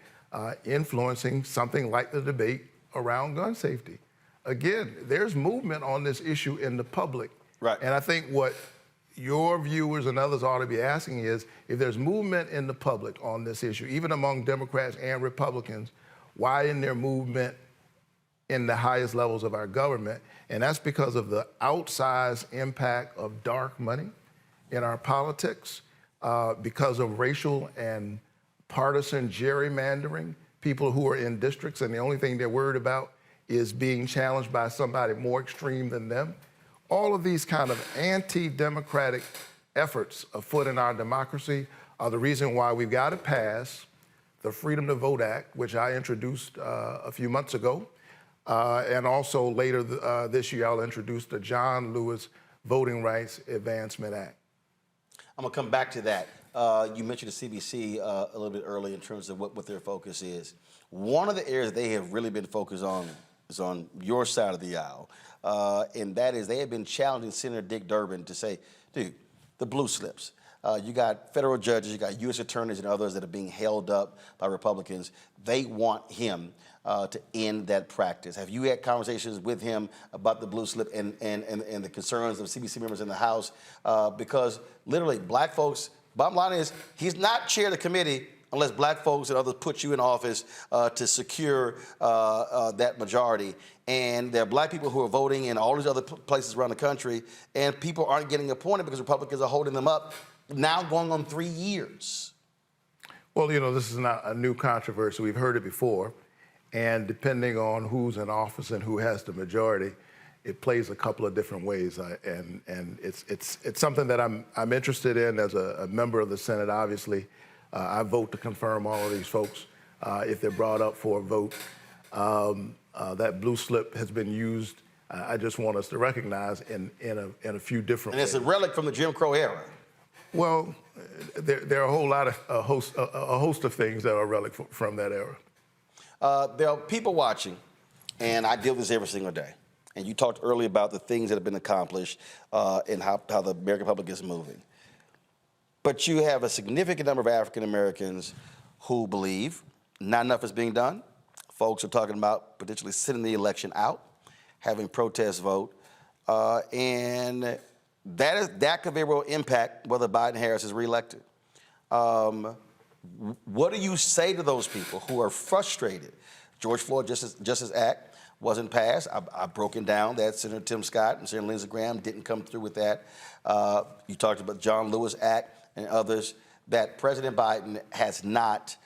influencing something like the debate around gun safety. Again, there's movement on this issue in the public. Right. And I think what your viewers and others ought to be asking is, if there's movement in the public on this issue, even among Democrats and Republicans, why isn't there movement in the highest levels of our government? And that's because of the outsized impact of dark money in our politics, because of racial and partisan gerrymandering, people who are in districts and the only thing they're worried about is being challenged by somebody more extreme than them. All of these kind of anti-democratic efforts afoot in our democracy are the reason why we've got to pass the Freedom to Vote Act, which I introduced a few months ago. And also later this year, I'll introduce the John Lewis Voting Rights Advancement Act. I'm gonna come back to that. You mentioned the CBC a little bit earlier in terms of what their focus is. One of the areas they have really been focused on is on your side of the aisle, and that is they have been challenging Senator Dick Durbin to say, dude, the blue slips. You got federal judges, you got U.S. attorneys and others that are being held up by Republicans. They want him to end that practice. Have you had conversations with him about the blue slip and the concerns of CBC members in the House? Because literally, black folks, bottom line is, he's not chair of the committee unless black folks and others put you in office to secure that majority. And there are black people who are voting in all these other places around the country, and people aren't getting appointed because Republicans are holding them up, now going on 3 years. Well, this is not a new controversy. We've heard it before. And depending on who's in office and who has the majority, it plays a couple of different ways. And it's something that I'm interested in as a member of the Senate. Obviously, I vote to confirm all of these folks if they're brought up for a vote. That blue slip has been used. I just want us to recognize in a few different ways. And it's a relic from the Jim Crow era. Well, there are a whole lot of a host of things that are a relic from that era. There are people watching, and I deal with this every single day. And you talked earlier about the things that have been accomplished and how the American public is moving. But you have a significant number of African Americans who believe not enough is being done. Folks are talking about potentially sitting the election out, having protest vote, and that could very well impact whether Biden-Harris is reelected. What do you say to those people who are frustrated? George Floyd Justice Act wasn't passed. I've broken down that Senator Tim Scott and Senator Lindsey Graham didn't come through with that. You talked about John Lewis Act and others, that President Biden has not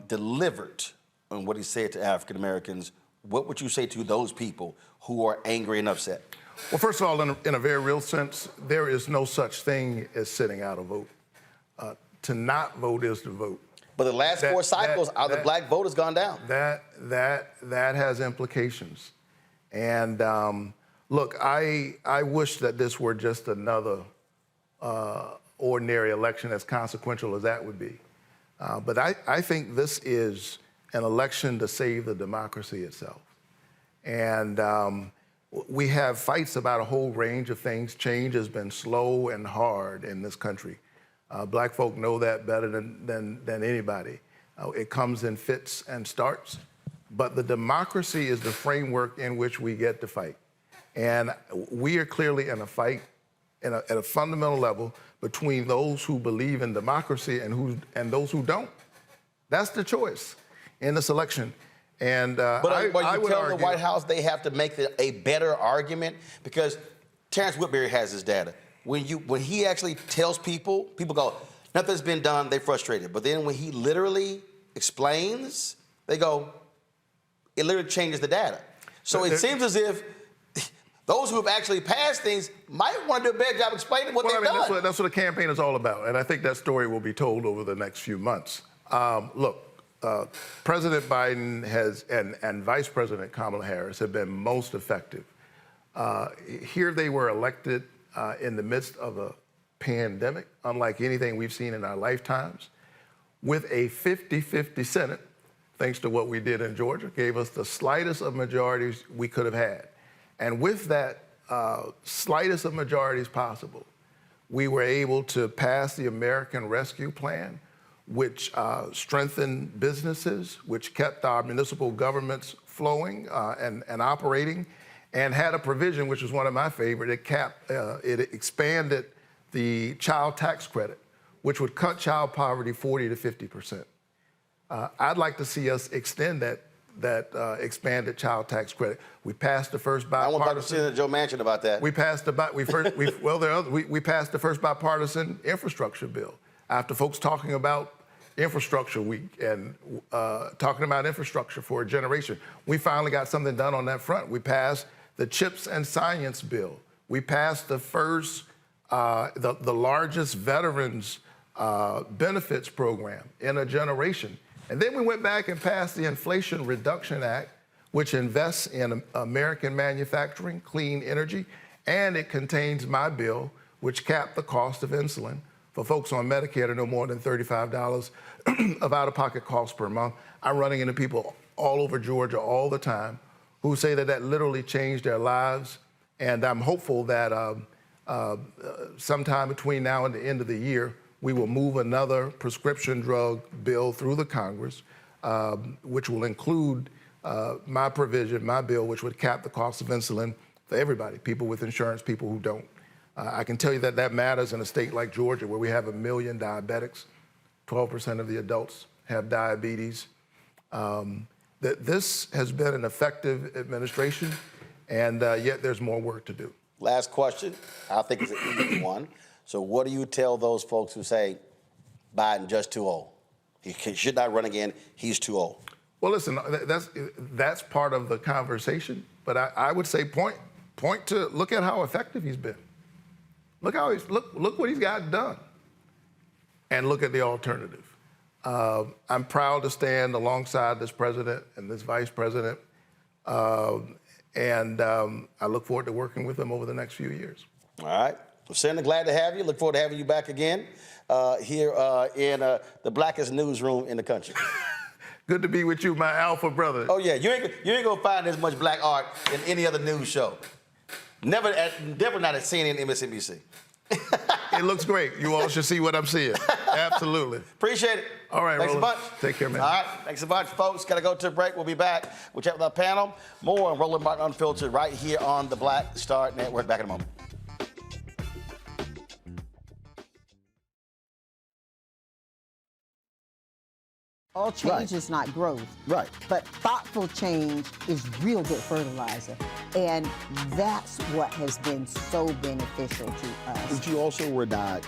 delivered on what he said to African Americans, what would you say to those people who are angry and upset? Well, first of all, in a very real sense, there is no such thing as sitting out a vote. To not vote is to vote. But the last four cycles, the black vote has gone down. That has implications. And look, I wish that this were just another ordinary election, as consequential as that would be. But I think this is an election to save the democracy itself. And we have fights about a whole range of things. Change has been slow and hard in this country. Black folk know that better than anybody. It comes in fits and starts, but the democracy is the framework in which we get to fight. And we are clearly in a fight at a fundamental level between those who believe in democracy and those who don't. That's the choice in this election. And but you tell the White House they have to make a better argument, because Terrence Whitberry has his data. When he actually tells people go, nothing's been done, they're frustrated. But then when he literally explains, they go, it literally changes the data. So it seems as if those who have actually passed things might want to do a better job explaining what they've done. That's what a campaign is all about. And I think that story will be told over the next few months. President Biden and Vice President Kamala Harris have been most effective. Here they were elected in the midst of a pandemic, unlike anything we've seen in our lifetimes, with a 50-50 Senate, thanks to what we did in Georgia, gave us the slightest of majorities we could have had. And with that slightest of majorities possible, we were able to pass the American Rescue Plan, which strengthened businesses, which kept our municipal governments flowing and operating, and had a provision, which was one of my favorite. It expanded the child tax credit, which would cut child poverty 40 to 50%. I'd like to see us extend that expanded child tax credit. We passed the first bipartisan. I want to talk to Senator Joe Manchin about that. We passed we passed the first bipartisan infrastructure bill after folks talking about Infrastructure Week and talking about infrastructure for a generation. We finally got something done on that front. We passed the CHIPS and Science bill. We passed the first, the largest veterans benefits program in a generation. And then we went back and passed the Inflation Reduction Act, which invests in American manufacturing, clean energy, and it contains my bill, which capped the cost of insulin for folks on Medicare to no more than $35 of out-of-pocket costs per month. I'm running into people all over Georgia all the time who say that literally changed their lives. And I'm hopeful that sometime between now and the end of the year, we will move another prescription drug bill through the Congress, which will include my provision, my bill, which would cap the cost of insulin for everybody, people with insurance, people who don't. I can tell you that matters in a state like Georgia, where we have 1 million diabetics. 12% of the adults have diabetes. That this has been an effective administration, and yet there's more work to do. Last question. I think it's an easy one. So what do you tell those folks who say Biden just too old? He should not run again. He's too old. Well, listen, that's part of the conversation. But I would say point to look at how effective he's been. Look what he's got done, and look at the alternative. I'm proud to stand alongside this president and this vice president, and I look forward to working with them over the next few years. All right. Well, Senator, glad to have you. Look forward to having you back again here in the blackest newsroom in the country. Good to be with you, my alpha brother. Oh, yeah. You ain't going to find as much black art in any other news show. Never not at CNN, MSNBC. It looks great. You all should see what I'm seeing. Absolutely. Appreciate it. All right, thanks Roland. a bunch. Take care, man. All right, thanks a bunch, folks. Got to go to a break. We'll be back. We'll chat with our panel. More on Roland Martin Unfiltered right here on the Black Star Network. Back in a moment. All change is not growth. Right. But thoughtful change is real good fertilizer. And that's what has been so beneficial to us. But you also were not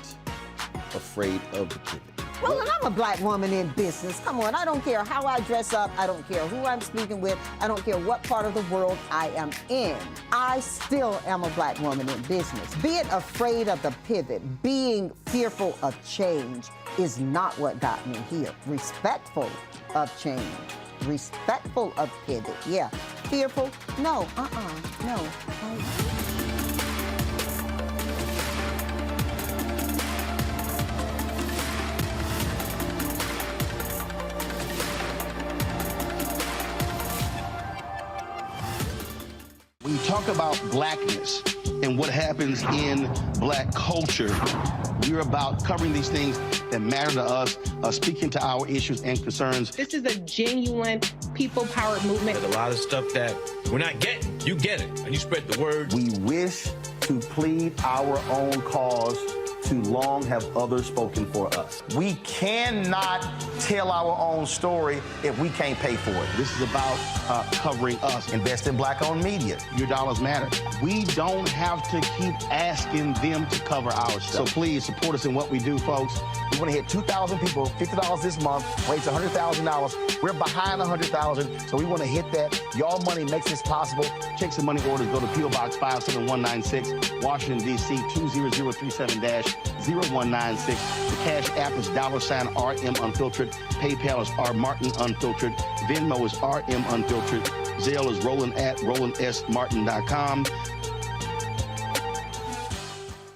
afraid of the pivot. Well, and I'm a black woman in business. Come on, I don't care how I dress up. I don't care who I'm speaking with. I don't care what part of the world I am in. I still am a black woman in business. Being afraid of the pivot, being fearful of change is not what got me here. Respectful of change. Respectful of pivot, yeah. Fearful? No, no. When you talk about blackness and what happens in black culture, we're about covering these things that matter to us, speaking to our issues and concerns. This is a genuine people-powered movement. There's a lot of stuff that we're not getting. You get it, and you spread the word. We wish to plead our own cause. Too long have others spoken for us. We cannot tell our own story if we can't pay for it. This is about covering us. Invest in black-owned media. Your dollars matter. We don't have to keep asking them to cover our stuff. So please support us in what we do, folks. We want to hit 2,000 people, $50 this month, raise $100,000. We're behind 100,000, so we want to hit that. Y'all money makes this possible. Check some money orders. Go to P.O. Box 57196, Washington, D.C. 20037-0196. The Cash App is $RM Unfiltered. PayPal is R Martin Unfiltered. Venmo is RM Unfiltered. Zelle is Roland@RolandSMartin.com.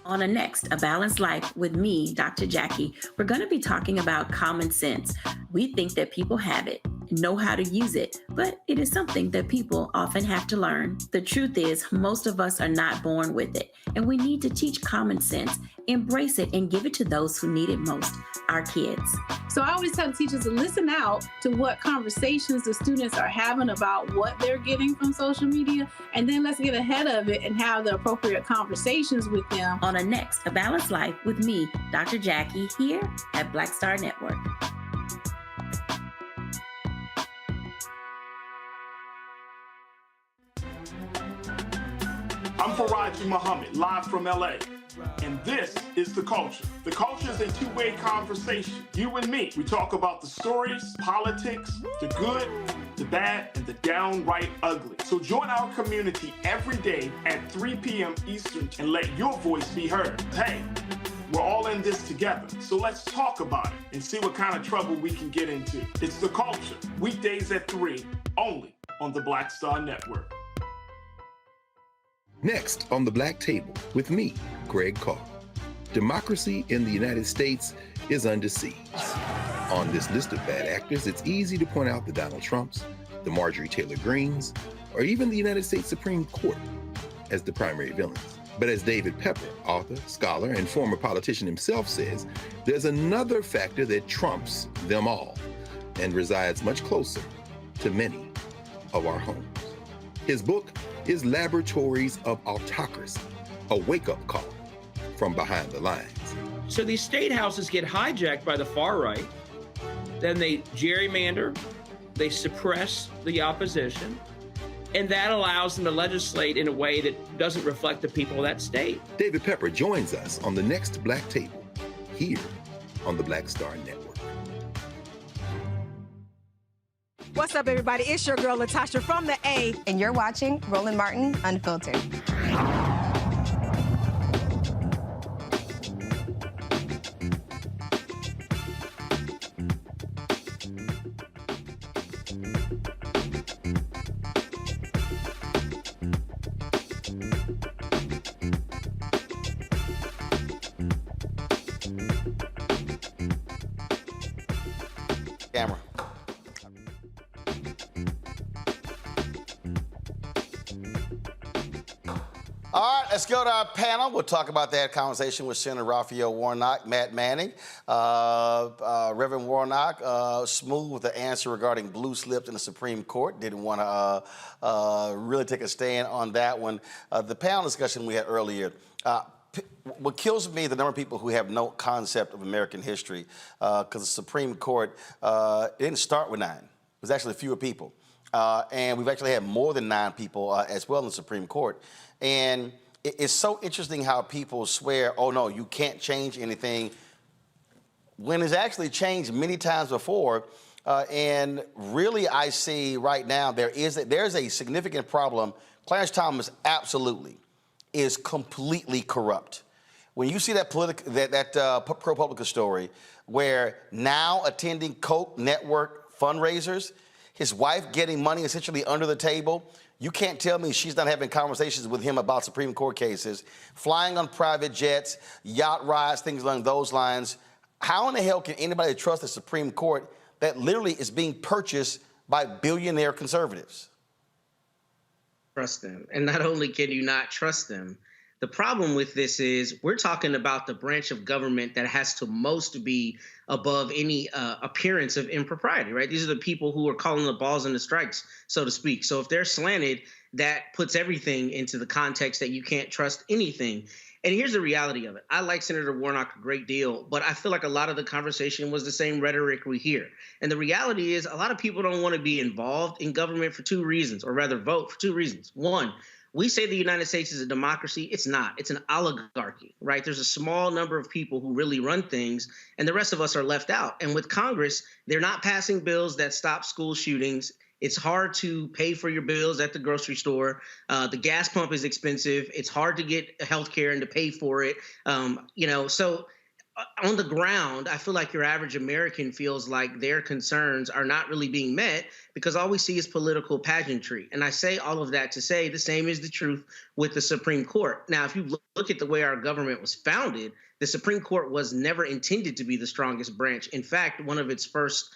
On the next, A Balanced Life with me, Dr. Jackie, we're going to be talking about common sense. We think that people have it, know how to use it, but it is something that people often have to learn. The truth is, most of us are not born with it, and we need to teach common sense, embrace it, and give it to those who need it most, our kids. So I always tell teachers to listen out to what conversations the students are having about what they're getting from social media, and then let's get ahead of it and have the appropriate conversations with them. On the next, A Balanced Life with me, Dr. Jackie, here at Black Star Network. I'm Faraji Muhammad, live from LA. And this is The Culture. The Culture is a two-way conversation. You and me. We talk about the stories, politics, the good, the bad, and the downright ugly. So join our community every day at 3 p.m. Eastern and let your voice be heard. Hey, we're all in this together. So let's talk about it and see what kind of trouble we can get into. It's The Culture. Weekdays at 3, only on the Black Star Network. Next on the Black Table with me, Greg Carr. Democracy in the United States is under siege. On this list of bad actors, it's easy to point out the Donald Trumps, the Marjorie Taylor Greens, or even the United States Supreme Court as the primary villains. But as David Pepper, author, scholar, and former politician himself says, there's another factor that trumps them all and resides much closer to many of our homes. His book is Laboratories of Autocracy, a wake-up call from behind the lines. So these state houses get hijacked by the far right, then they gerrymander, they suppress the opposition, and that allows them to legislate in a way that doesn't reflect the people of that state. David Pepper joins us on the next Black Table, here on the Black Star Network. What's up, everybody? It's your girl, Latasha from the A. And you're watching Roland Martin Unfiltered. Camera. All right, let's go to our panel. We'll talk about that conversation with Senator Raphael Warnock, Matt Manning. Reverend Warnock, smooth with the answer regarding blue slips in the Supreme Court. Didn't want to really take a stand on that one. The panel discussion we had earlier, what kills me, the number of people who have no concept of American history, because the Supreme Court didn't start with 9. It was actually fewer people. And we've actually had more than 9 people as well in the Supreme Court. And it's so interesting how people swear, oh, no, you can't change anything. when it's actually changed many times before. And really, I see right now there's a significant problem. Clarence Thomas absolutely is completely corrupt. When you see that ProPublica story where now attending Coke Network fundraisers, his wife getting money essentially under the table, you can't tell me she's not having conversations with him about Supreme Court cases, flying on private jets, yacht rides, things along those lines. How in the hell can anybody trust the Supreme Court that literally is being purchased by billionaire conservatives? Trust them. And not only can you not trust them, the problem with this is we're talking about the branch of government that has to most be above any appearance of impropriety, right? These are the people who are calling the balls and the strikes, so to speak. So if they're slanted, that puts everything into the context that you can't trust anything. And here's the reality of it. I like Senator Warnock a great deal, but I feel like a lot of the conversation was the same rhetoric we hear. And the reality is a lot of people don't want to be involved in government for two reasons, or rather vote for two reasons. One, we say the United States is a democracy. It's not. It's an oligarchy, right? There's a small number of people who really run things, and the rest of us are left out. And with Congress, they're not passing bills that stop school shootings. It's hard to pay for your bills at the grocery store. The gas pump is expensive. It's hard to get health care and to pay for it. So on the ground, I feel like your average American feels like their concerns are not really being met because all we see is political pageantry. And I say all of that to say the same is the truth with the Supreme Court. Now, if you look at the way our government was founded, the Supreme Court was never intended to be the strongest branch. In fact, one of its first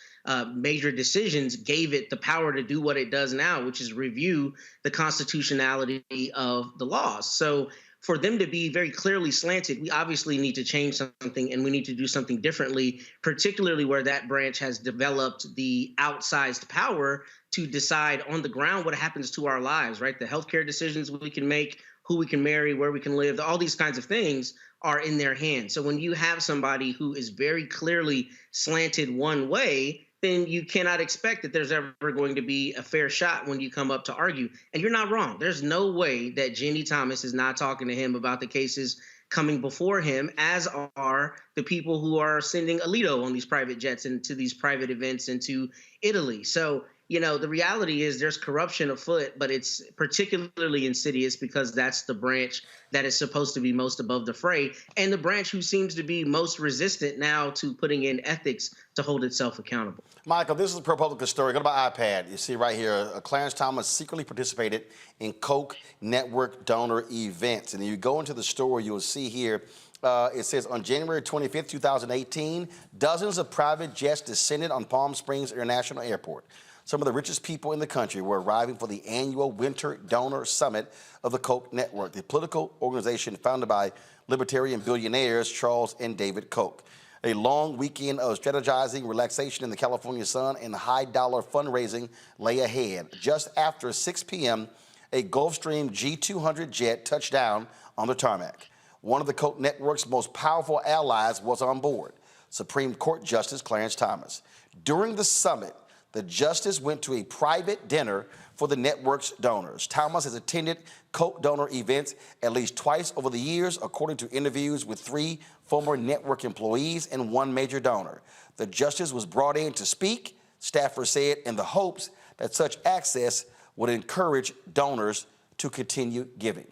major decisions gave it the power to do what it does now, which is review the constitutionality of the laws. So for them to be very clearly slanted, we obviously need to change something and we need to do something differently, particularly where that branch has developed the outsized power to decide on the ground what happens to our lives, right? The healthcare decisions we can make, who we can marry, where we can live, all these kinds of things are in their hands. So when you have somebody who is very clearly slanted one way, then you cannot expect that there's ever going to be a fair shot when you come up to argue. And you're not wrong. There's no way that Ginny Thomas is not talking to him about the cases coming before him, as are the people who are sending Alito on these private jets and to these private events into Italy. So, the reality is there's corruption afoot, but it's particularly insidious because that's the branch that is supposed to be most above the fray and the branch who seems to be most resistant now to putting in ethics to hold itself accountable. Michael, this is a ProPublica story. Go to my iPad. You see right here, Clarence Thomas secretly participated in Coke Network donor events. And then you go into the story, you will see here, it says on January 25th, 2018, dozens of private jets descended on Palm Springs International Airport. Some of the richest people in the country were arriving for the annual Winter Donor Summit of the Koch network, the political organization founded by libertarian billionaires Charles and David Koch. A long weekend of strategizing, relaxation in the California sun, and high-dollar fundraising lay ahead. Just after 6 p.m., a Gulfstream G200 jet touched down on the tarmac. One of the Koch network's most powerful allies was on board, Supreme Court Justice Clarence Thomas. During the summit, the justice went to a private dinner for the network's donors. Thomas has attended Koch donor events at least twice over the years, according to interviews with 3 former network employees and 1 major donor. The justice was brought in to speak, staffers said, in the hopes that such access would encourage donors to continue giving.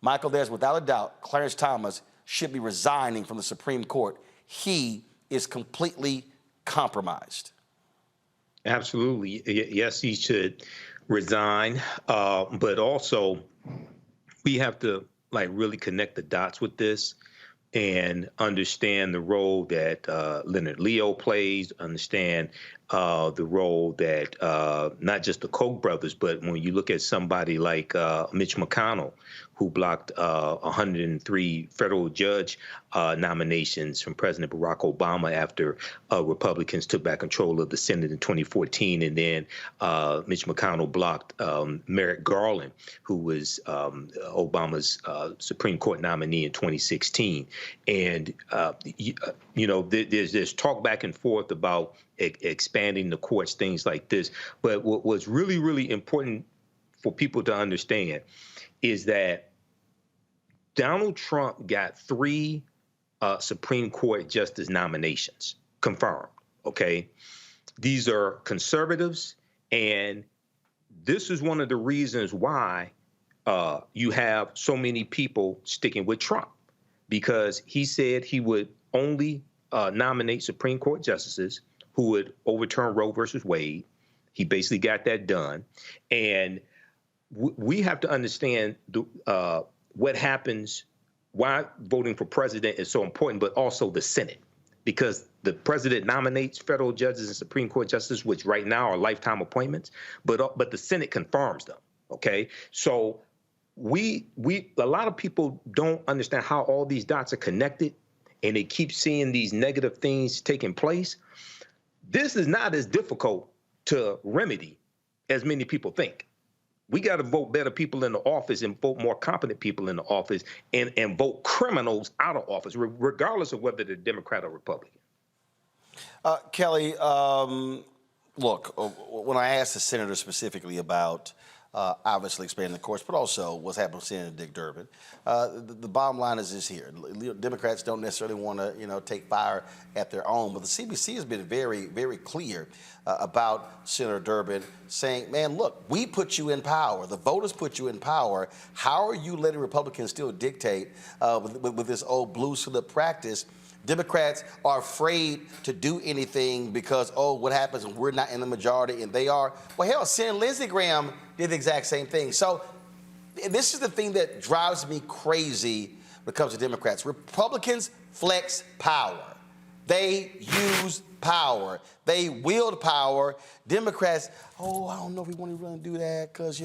Michael, there's without a doubt Clarence Thomas should be resigning from the Supreme Court. He is completely compromised. Absolutely. Yes, he should resign. But also, we have to really connect the dots with this and understand the role that Leonard Leo plays, understand the role that not just the Koch brothers, but when you look at somebody like Mitch McConnell, who blocked 103 federal judge nominations from President Barack Obama after Republicans took back control of the Senate in 2014. And then Mitch McConnell blocked Merrick Garland, who was Obama's Supreme Court nominee in 2016. And, there's talk back and forth about expanding the courts, things like this. But what was really, really important for people to understand is that Donald Trump got 3 Supreme Court justice nominations. confirmed, okay? These are conservatives, and this is one of the reasons why you have so many people sticking with Trump, because he said he would only nominate Supreme Court justices who would overturn Roe versus Wade. He basically got that done. And we have to understand what happens, why voting for president is so important, but also the Senate, because the president nominates federal judges and Supreme Court justices, which right now are lifetime appointments, but the Senate confirms them, okay? So a lot of people don't understand how all these dots are connected, and they keep seeing these negative things taking place. This is not as difficult to remedy as many people think. We got to vote better people in the office and vote more competent people in the office and vote criminals out of office, regardless of whether they're Democrat or Republican. Kelly, look, when I asked the senator specifically about obviously expanding the courts, but also what's happening with Senator Dick Durbin, the bottom line is this here. Democrats don't necessarily want to, take fire at their own, but the CBC has been very, very clear about Senator Durbin, saying, man, look, we put you in power. The voters put you in power. How are you letting Republicans still dictate with this old blue slip practice? Democrats are afraid to do anything because, what happens when we're not in the majority and they are? Well, hell, Senator Lindsey Graham did the exact same thing. So this is the thing that drives me crazy when it comes to Democrats. Republicans flex power. They use power. They wield power. Democrats, I don't know if we want to really do that because,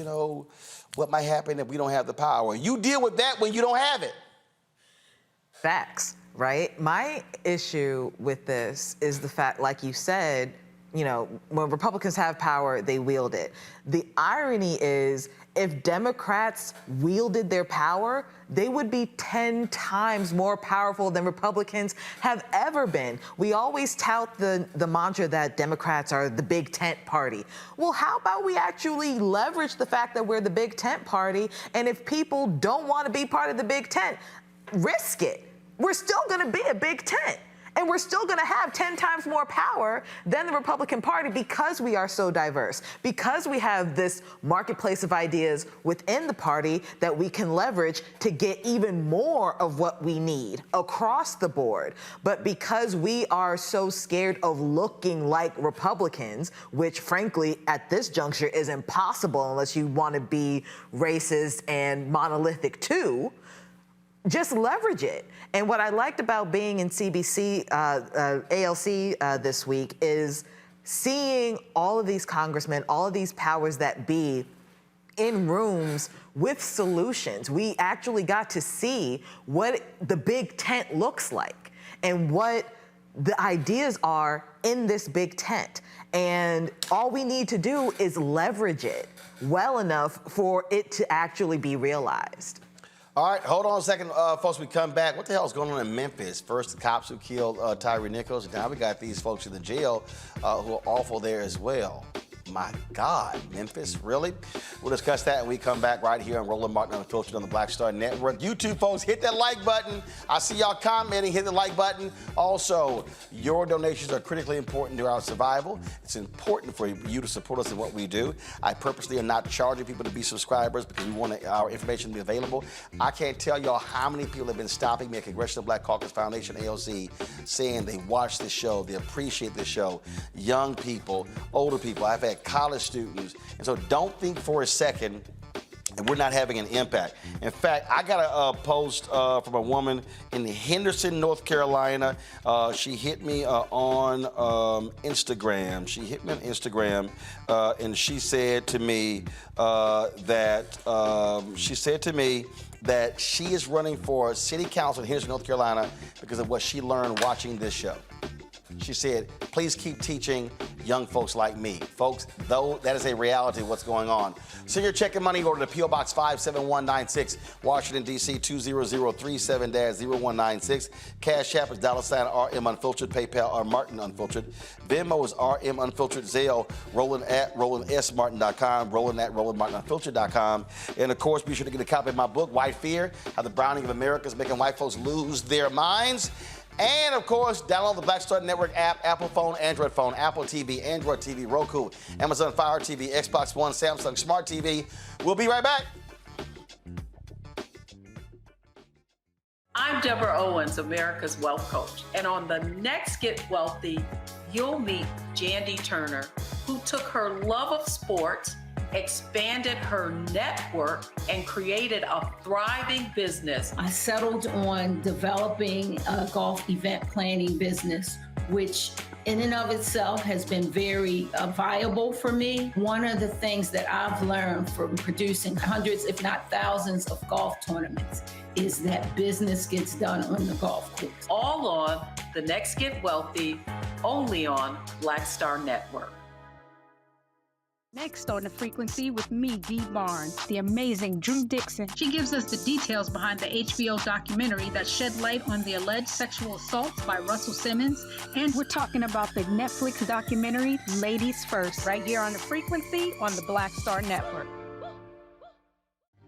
what might happen if we don't have the power? You deal with that when you don't have it. Facts. Right? My issue with this is the fact, like you said, when Republicans have power, they wield it. The irony is, if Democrats wielded their power, they would be 10 times more powerful than Republicans have ever been. We always tout the mantra that Democrats are the big tent party. Well, how about we actually leverage the fact that we're the big tent party, and if people don't want to be part of the big tent, risk it. We're still going to be a big tent, and we're still going to have 10 times more power than the Republican Party because we are so diverse, because we have this marketplace of ideas within the party that we can leverage to get even more of what we need across the board. But because we are so scared of looking like Republicans, which frankly at this juncture is impossible unless you want to be racist and monolithic too, just leverage it. And what I liked about being in CBC, ALC this week is seeing all of these congressmen, all of these powers that be in rooms with solutions. We actually got to see what the big tent looks like and what the ideas are in this big tent. And all we need to do is leverage it well enough for it to actually be realized. All right, hold on a second, folks. We come back. What the hell is going on in Memphis? First, the cops who killed Tyre Nichols, and now we got these folks in the jail who are awful there as well. My God, Memphis, really? We'll discuss that when we come back right here on Roland Martin Unfiltered on the Black Star Network. You two folks, hit that like button. I see y'all commenting. Hit the like button. Also, your donations are critically important to our survival. It's important for you to support us in what we do. I purposely am not charging people to be subscribers because we want our information to be available. I can't tell y'all how many people have been stopping me at Congressional Black Caucus Foundation, AOC, saying they watch the show, they appreciate the show. Young people, older people. I've had college students. And so don't think for a second that we're not having an impact. In fact, I got a post from a woman in Henderson, North Carolina. She hit me on Instagram. And she said to me that she is running for city council in Henderson, North Carolina because of what she learned watching this show. She said, please keep teaching young folks like me. Folks, though that is a reality of what's going on. Send your check and money order to P.O. Box 57196, Washington, D.C. 20037-0196. Cash App is $RM Unfiltered. PayPal are Martin Unfiltered. Venmo is RM Unfiltered. Zelle, Roland at RolandSMartin.com, Roland at RolandMartinUnfiltered.com. And of course, be sure to get a copy of my book, White Fear, How the Browning of America is Making White Folks Lose Their Minds. And, of course, download the Black Star Network app, Apple phone, Android phone, Apple TV, Android TV, Roku, Amazon Fire TV, Xbox One, Samsung Smart TV. We'll be right back. I'm Deborah Owens, America's Wealth Coach. And on the next Get Wealthy, you'll meet Jandy Turner, who took her love of sports, expanded her network, and created a thriving business. I settled on developing a golf event planning business, which in and of itself has been very viable for me. One of the things that I've learned from producing hundreds, if not thousands, of golf tournaments is that business gets done on the golf course. All on The Next Get Wealthy, only on Black Star Network. Next on The Frequency with me, Dee Barnes, the amazing Drew Dixon. She gives us the details behind the HBO documentary that shed light on the alleged sexual assaults by Russell Simmons. And we're talking about the Netflix documentary, Ladies First, right here on The Frequency on the Black Star Network.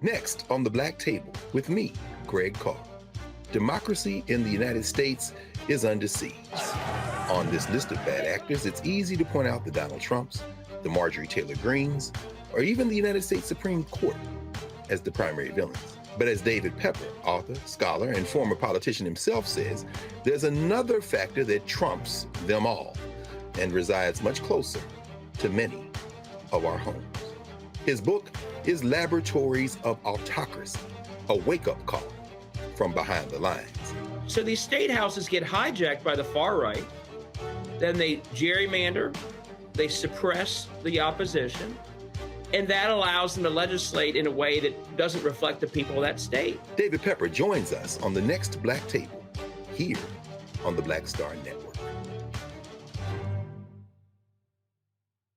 Next on the Black Table with me, Greg Carr. Democracy in the United States is under siege. On this list of bad actors, it's easy to point out the Donald Trumps, the Marjorie Taylor Greens, or even the United States Supreme Court as the primary villains. But as David Pepper, author, scholar, and former politician himself says, there's another factor that trumps them all and resides much closer to many of our homes. His book is Laboratories of Autocracy, a wake-up call from behind the lines. So these state houses get hijacked by the far right, then they gerrymander, they suppress the opposition, and that allows them to legislate in a way that doesn't reflect the people of that state. David Pepper joins us on the next Black Table, here on the Black Star Network.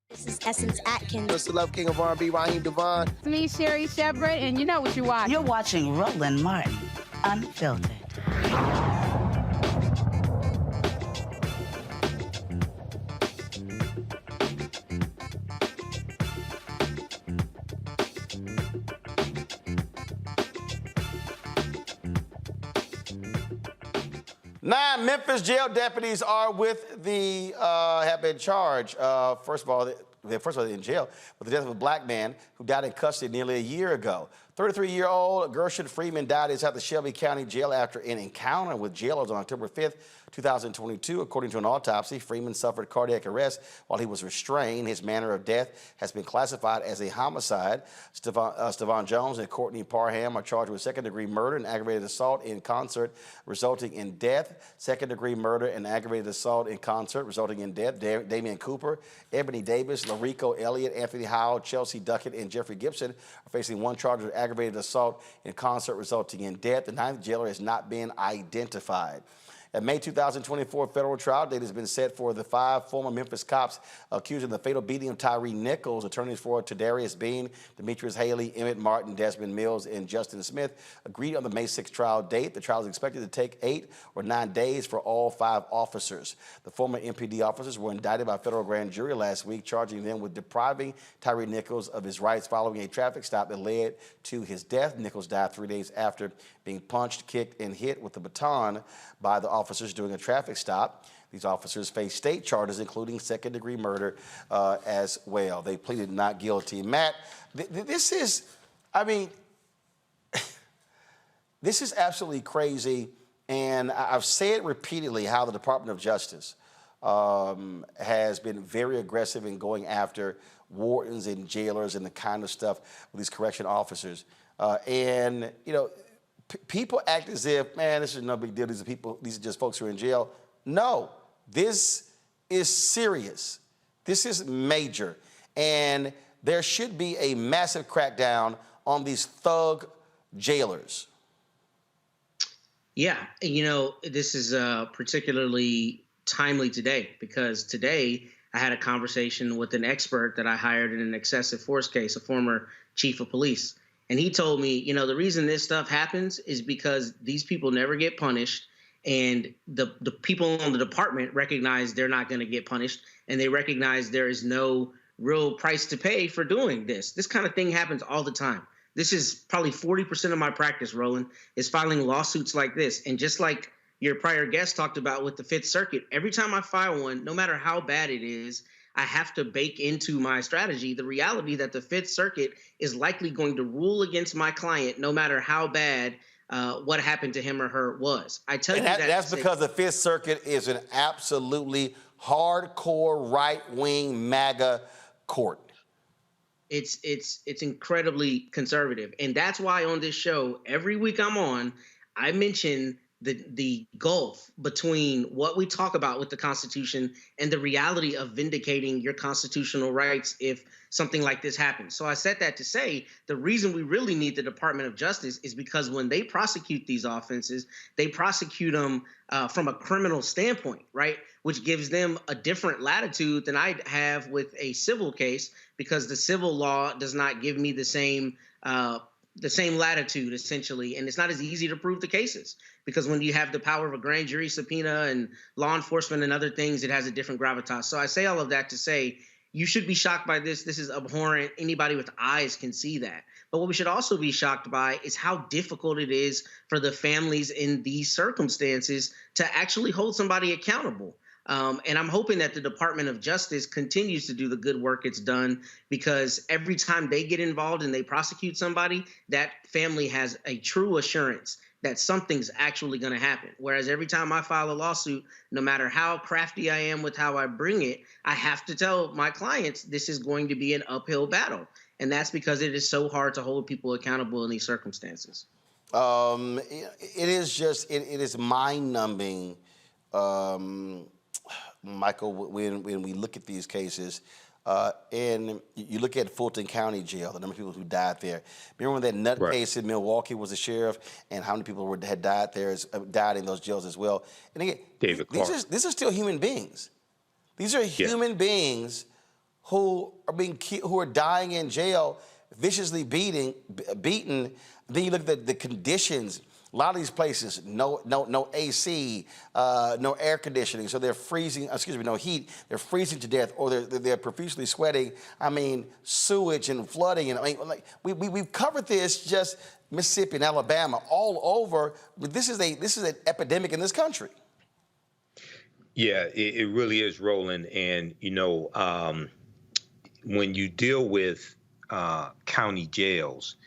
This is Essence Atkins. What's the love king of R&B, Raheem Devon? It's me, Sherry Shepard, and you know what you're watching. You're watching Roland Martin, Unfiltered. Nine Memphis jail deputies are with the, have been charged. First of all, they're in jail with the death of a black man who died in custody nearly a year ago. 33-year-old Gershon Freeman died inside the Shelby County Jail after an encounter with jailers on October 5th, 2022. According to an autopsy, Freeman suffered cardiac arrest while he was restrained. His manner of death has been classified as a homicide. Stevan Jones and Courtney Parham are charged with second-degree murder and aggravated assault in concert, resulting in death. Second-degree murder and aggravated assault in concert, resulting in death. Damian Cooper, Ebony Davis, Larico Elliott, Anthony Howell, Chelsea Duckett, and Jeffrey Gibson are facing one charge of aggravated assault in concert, resulting in death. The ninth jailer has not been identified. A May 2024 federal trial date has been set for the 5 former Memphis cops accused of the fatal beating of Tyre Nichols. Attorneys for Tadarius Bean, Demetrius Haley, Emmett Martin, Desmond Mills, and Justin Smith agreed on the May 6 trial date. The trial is expected to take 8 or 9 days for all 5 officers. The former MPD officers were indicted by a federal grand jury last week, charging them with depriving Tyre Nichols of his rights following a traffic stop that led to his death. Nichols died 3 days after being punched, kicked, and hit with a baton by the officers during a traffic stop. These officers face state charges, including second-degree murder as well. They pleaded not guilty. Matt, this is, I mean, this is absolutely crazy. And I've said repeatedly how the Department of Justice has been very aggressive in going after wardens and jailers and the kind of stuff with these correction officers. And, you know, people act as if, man, this is no big deal. These are just folks who are in jail. No, this is serious. This is major. And there should be a massive crackdown on these thug jailers. Yeah, you know, this is particularly timely today because today I had a conversation with an expert that I hired in an excessive force case, a former chief of police. And he told me, you know, the reason this stuff happens is because these people never get punished. And the people on the department recognize they're not going to get punished. And they recognize there is no real price to pay for doing this. This kind of thing happens all the time. This is probably 40% of my practice, Roland, is filing lawsuits like this. And just like your prior guest talked about with the Fifth Circuit. Every time I file one, no matter how bad it is, I have to bake into my strategy the reality that the Fifth Circuit is likely going to rule against my client no matter how bad what happened to him or her was. I tell you that's because the Fifth Circuit is an absolutely hardcore right-wing MAGA court. It's incredibly conservative. And that's why on this show, every week I'm on, I mention the gulf between what we talk about with the Constitution and the reality of vindicating your constitutional rights if something like this happens. So I said that to say the reason we really need the Department of Justice is because when they prosecute these offenses, they prosecute them from a criminal standpoint, right? Which gives them a different latitude than I have with a civil case, because the civil law does not give me the same latitude, essentially, and it's not as easy to prove the cases, because when you have the power of a grand jury subpoena and law enforcement and other things, it has a different gravitas. So I say all of that to say you should be shocked by this. This is abhorrent. Anybody with eyes can see that. But what we should also be shocked by is how difficult it is for the families in these circumstances to actually hold somebody accountable. And I'm hoping that the Department of Justice continues to do the good work it's done, because every time they get involved and they prosecute somebody, that family has a true assurance that something's actually going to happen. Whereas every time I file a lawsuit, no matter how crafty I am with how I bring it, I have to tell my clients this is going to be an uphill battle. And that's because it is so hard to hold people accountable in these circumstances. It is mind-numbing, Michael, when we look at these cases, and you look at Fulton County Jail, the number of people who died there. Remember when that nut case in Milwaukee was the sheriff, and how many people had died there, died in those jails as well? And again, these are still human beings. These are human beings who are dying in jail, viciously beaten. Then you look at the conditions. A lot of these places, no AC, no air conditioning, so they're freezing. No heat. They're freezing to death, or they're profusely sweating. I mean, sewage and flooding, and we've covered this, just Mississippi and Alabama, all over. But this is an epidemic in this country. Yeah, it really is, Roland. And when you deal with county jails,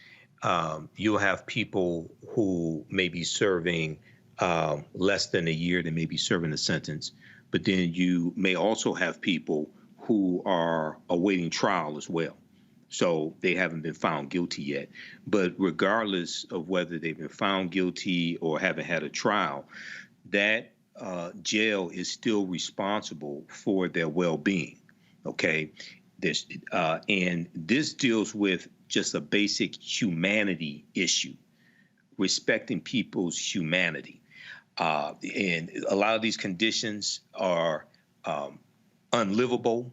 you'll have people who may be serving less than a year, they may be serving a sentence, but then you may also have people who are awaiting trial as well. So they haven't been found guilty yet. But regardless of whether they've been found guilty or haven't had a trial, that jail is still responsible for their well-being, okay? And this deals with just a basic humanity issue, respecting people's humanity. And a lot of these conditions are unlivable.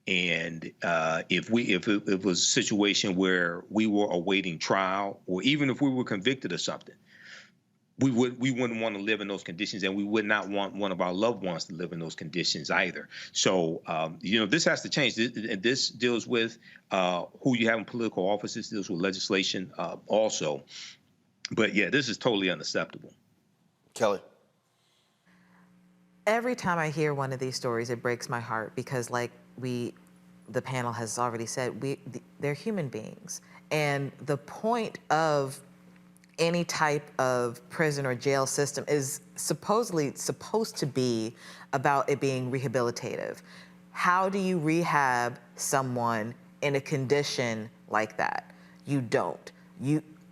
And if it was a situation where we were awaiting trial, or even if we were convicted of something, we wouldn't want to live in those conditions, and we would not want one of our loved ones to live in those conditions either. So, this has to change. This deals with who you have in political offices, deals with legislation also. But yeah, this is totally unacceptable. Kelly. Every time I hear one of these stories, it breaks my heart, because like the panel has already said, they're human beings. And the point of any type of prison or jail system is supposedly supposed to be about it being rehabilitative. How do you rehab someone in a condition like that? You don't.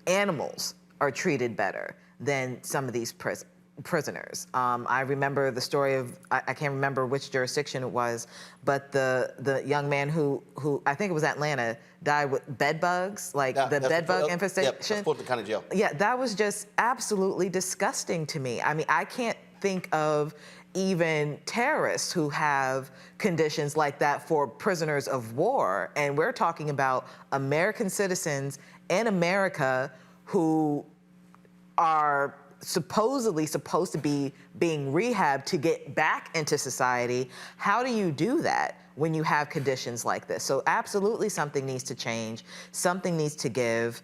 Animals are treated better than some of these prisoners. I remember the story of, I can't remember which jurisdiction it was, but the young man who I think it was Atlanta, died with bed bugs, the bed bug infestation. That's Fulton County Jail. Yeah, that was just absolutely disgusting to me. I mean, I can't think of even terrorists who have conditions like that for prisoners of war. And we're talking about American citizens in America who are supposedly supposed to be being rehabbed to get back into society. How do you do that when you have conditions like this? So absolutely something needs to change. Something needs to give.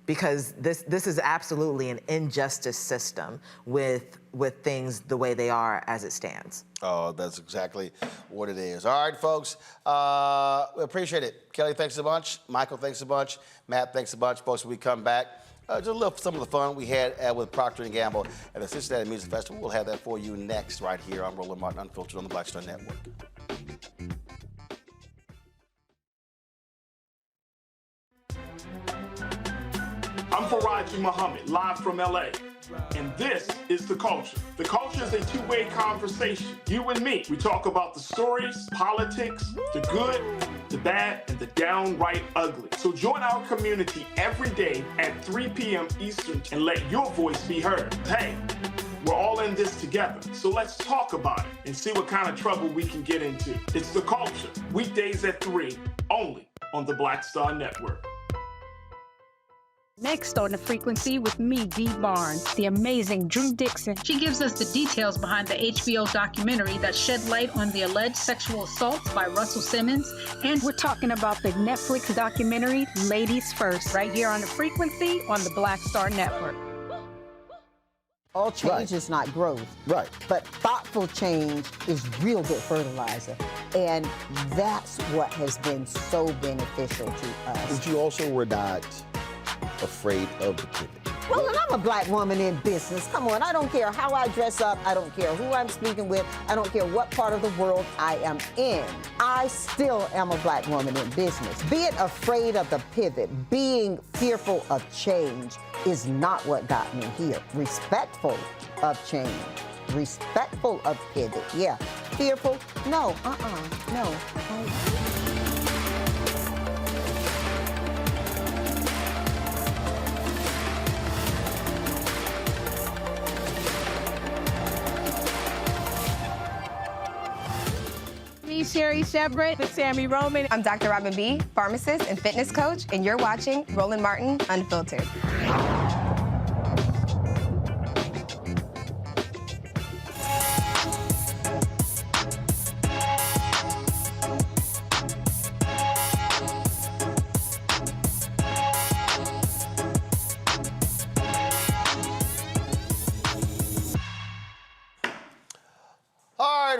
because this is absolutely an injustice system with things the way they are as it stands. Oh, that's exactly what it is. All right, folks, we appreciate it. Kelly, thanks a bunch. Michael, thanks a bunch. Matt, thanks a bunch. Folks, when we come back, just a little some of the fun we had with Procter & Gamble at the Cincinnati Music Festival. We'll have that for you next right here on Roland Martin Unfiltered on the Black Star Network. I'm Faraji Muhammad, live from LA. And this is The Culture. The Culture is a two-way conversation. You and me. We talk about the stories, politics, the good, the bad, and the downright ugly. So join our community every day at 3 p.m. Eastern and let your voice be heard. Hey, we're all in this together. So let's talk about it and see what kind of trouble we can get into. It's The Culture, weekdays at 3, only on the Black Star Network. Next on The Frequency with me, Dee Barnes, the amazing Drew Dixon. She gives us the details behind the HBO documentary that shed light on the alleged sexual assaults by Russell Simmons. And we're talking about the Netflix documentary, Ladies First, right here on The Frequency on the Black Star Network. All change is not growth. Right. But thoughtful change is real good fertilizer. And that's what has been so beneficial to us. But you also were not afraid of the pivot. Well, and I'm a black woman in business. Come on, I don't care how I dress up. I don't care who I'm speaking with. I don't care what part of the world I am in. I still am a black woman in business. Being afraid of the pivot, being fearful of change is not what got me here. Respectful of change. Respectful of pivot, yeah. Fearful? No, no. Sherry Shepard with Sammy Roman. I'm Dr. Robin B., pharmacist and fitness coach, and you're watching Roland Martin Unfiltered.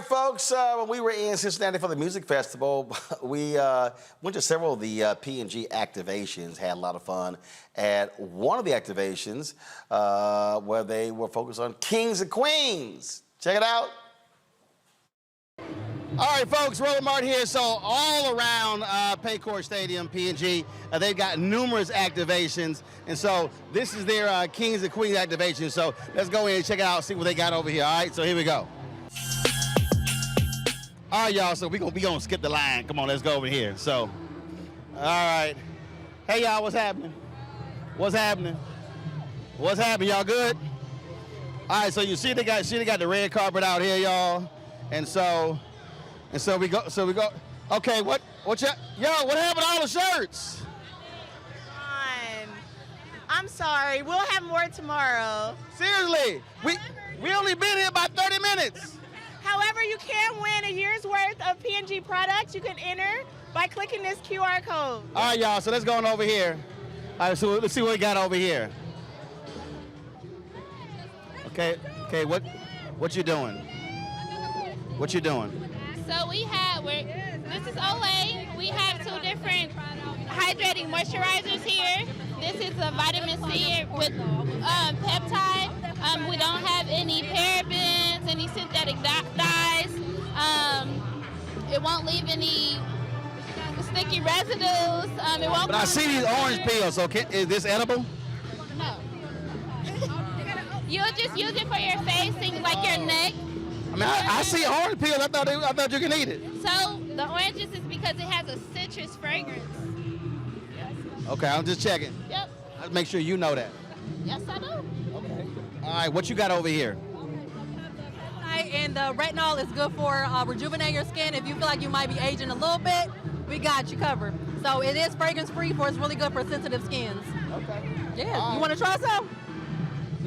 Folks, when we were in Cincinnati for the music festival, we went to several of the P&G activations, had a lot of fun at one of the activations where they were focused on kings and queens. Check it out. All right, folks, Roland Martin here. So all around Paycor Stadium, P&G, they've got numerous activations. And so this is their kings and queens activation. So let's go in and check it out, see what they got over here. All right, so here we go. All right, y'all, so we gonna skip the line. Come on, let's go over here. So, all right. Hey, y'all, what's happening? What's happening? What's happening, y'all good? All right, so you see they got the red carpet out here, y'all. And so we go, okay, what happened to all the shirts? I'm sorry, we'll have more tomorrow. Seriously, we only been here about 30 minutes. However, you can win a year's worth of P&G products. You can enter by clicking this QR code. All right, y'all, so let's go on over here. All right, so let's see what we got over here. Okay, what you doing? What you doing? So this is Olay. We have two different hydrating moisturizers here. This is a vitamin C with peptide. We don't have any parabens, any synthetic dyes. It won't leave any sticky residues. It won't. But I see these orange peels. Okay, is this edible? No. You'll just use it for your face, and like your neck. I mean, I see orange peels. I thought you can eat it. So the oranges is because it has a citrus fragrance. Okay, I'm just checking. Yep. I'll make sure you know that. Yes, I do. Okay. All right, what you got over here? And the retinol is good for rejuvenating your skin. If you feel like you might be aging a little bit, we got you covered. So it is fragrance free, it's really good for sensitive skins. Okay. Yeah, you want to try some?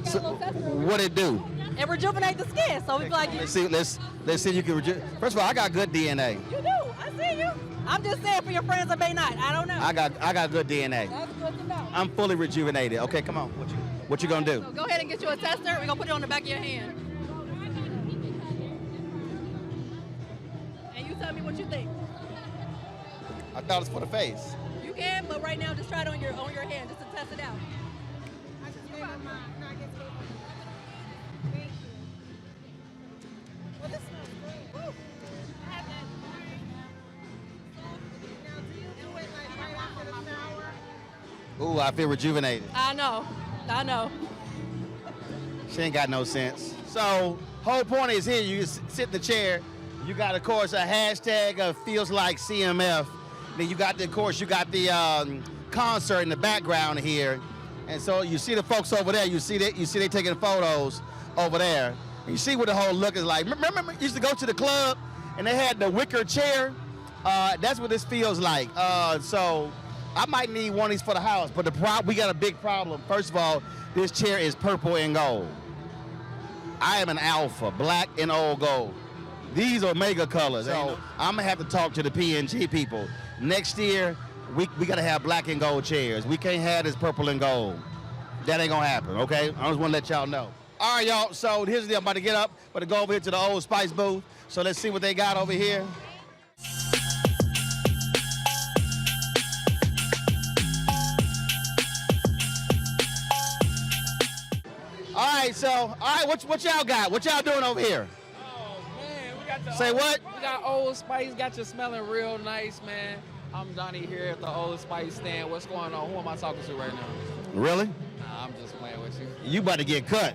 So, what it do? It rejuvenate the skin, so we feel like you. Let's see if you can First of all, I got good DNA. You do. I see you. I'm just saying for your friends that may not. I don't know. I got good DNA. That's good to know. I'm fully rejuvenated. Okay, come on. What you gonna do? So go ahead and get you a tester. We're gonna put it on the back of your hand. And you tell me what you think. I thought it was for the face. You can, but right now just try it on your hand just to test it out. Well, this smells great. Woo. Ooh, I feel rejuvenated. I know. She ain't got no sense. So, whole point is here, you just sit in the chair. You got, of course, a hashtag of feels like CMF. Then you got the concert in the background here. And so you see the folks over there, you see they taking photos over there. And you see what the whole look is like. Remember, you used to go to the club and they had the wicker chair? That's what this feels like. So I might need one of these for the house, but we got a big problem. First of all, this chair is purple and gold. I am an alpha, black and old gold. These are mega colors. So I'm gonna have to talk to the P&G people. Next year, we gotta have black and gold chairs. We can't have this purple and gold. That ain't gonna happen, okay? I just wanna let y'all know. All right, y'all, so here's the deal. I'm about to get up, but to go over here to the Old Spice booth. So let's see what they got over here. All right, what y'all got? What y'all doing over here? Oh, man, we got the Say what? We got Old Spice, got you smelling real nice, man. I'm Donnie here at the Old Spice stand. What's going on? Who am I talking to right now? Really? Nah, I'm just playing with you. You about to get cut.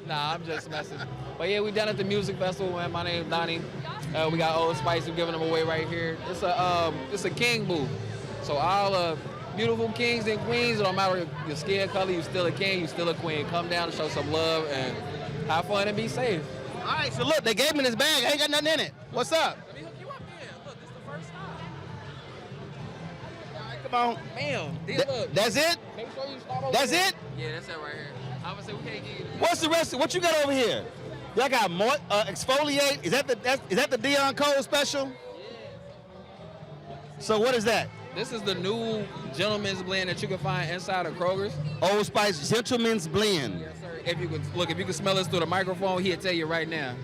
Nah, I'm just messing. But yeah, we done at the music festival, man. My name's Donnie. We got Old Spice. We're giving them away right here. It's a king booth. So all beautiful kings and queens, no matter your skin color, you still a king, you still a queen. Come down and show some love and have fun and be safe. All right, so look, they gave me this bag. I ain't got nothing in it. What's up? Let me hook you up here. Look, this is the first stop. All right, come on. Bam. Look. That's it? Make sure you stop over That's here. it? Yeah, that's it right here. I would say we can't get you. What's the rest? What you got over here? Y'all got more exfoliate. Is that the Dion Cole special? Yeah. So what is that? This is the new gentleman's blend that you can find inside of Kroger's. Old Spice Gentleman's Blend. Yes, sir. If you could smell this through the microphone, he'll tell you right now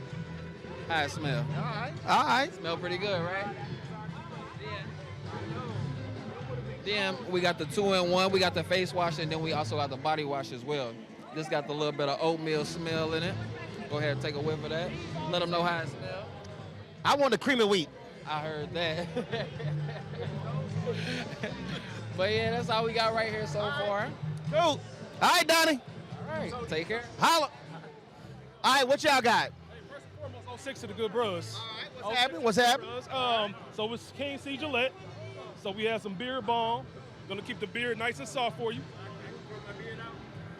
how it smells. All right. Smell pretty good, right? Then we got the 2-in-1. We got the face wash, and then we also got the body wash as well. This got the little bit of oatmeal smell in it. Go ahead and take a whiff of that. Let them know how it smells. I want the cream of wheat. I heard that. But yeah, that's all we got right here so far. Cool. All right, Donnie. All right, take care. Holla. All right, what y'all got? Hey, first and foremost, 06 to the good bros. All right, what's happening? So it's King C. Gillette. So we have some beard balm. Gonna keep the beard nice and soft for you.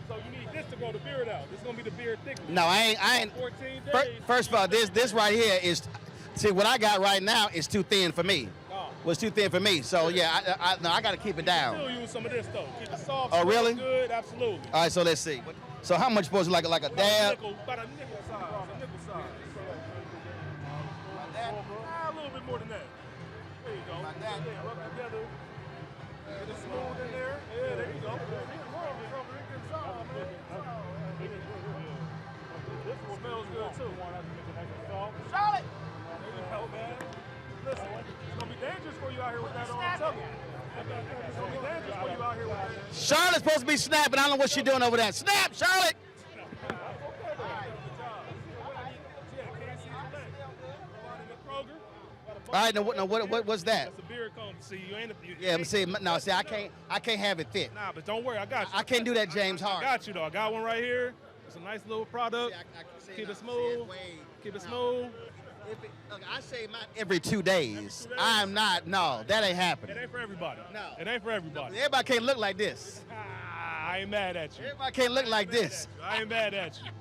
So you need this to grow the beard out. This is gonna be the beard thickness. No, I ain't. 14 days. First of all, this right here is, see, what I got right now is too thin for me. Was too thin for me. So yeah, I got to keep it down. Still use some of this though. Keep it soft. Oh really? Good, absolutely. All right, so let's see. So how much supposed to like a dab? About a nickel size. A nickel size. A little bit more than that. There you go. Yeah, rub it together. Get it smooth in there. Yeah, there you go. This one smells good too. Charlotte! There you go, man. Listen, it's gonna be dangerous for you out here with that on. I'm telling you. It's gonna be dangerous for you out here with that. Charlotte's supposed to be snapping. I don't know what she's doing over there. Snap, Charlotte! All right, now what's that? That's a beard comb. See, you ain't. Yeah, see, I can't have it thick. Nah, but don't worry, I got you. I can't do that, James Hart. I got you though. I got one right here. It's a nice little product. Keep it smooth. Keep it smooth. Look, I shave mine every 2 days. I'm not. No, that ain't happening. It ain't for everybody. No, it ain't for everybody. No, everybody can't look like this. I ain't mad at you. Everybody can't look like this. I ain't mad at you.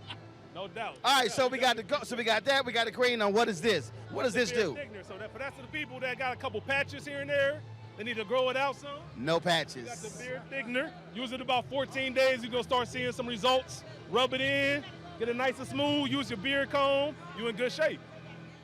No doubt. All right, so we got so we got that. We got the cream. Now, what is this? What does this do? So that's for the people that got a couple patches here and there. They need to grow it out some. No patches. You got the beard thickener. Use it about 14 days. You're gonna start seeing some results. Rub it in. Get it nice and smooth. Use your beard comb. You in good shape.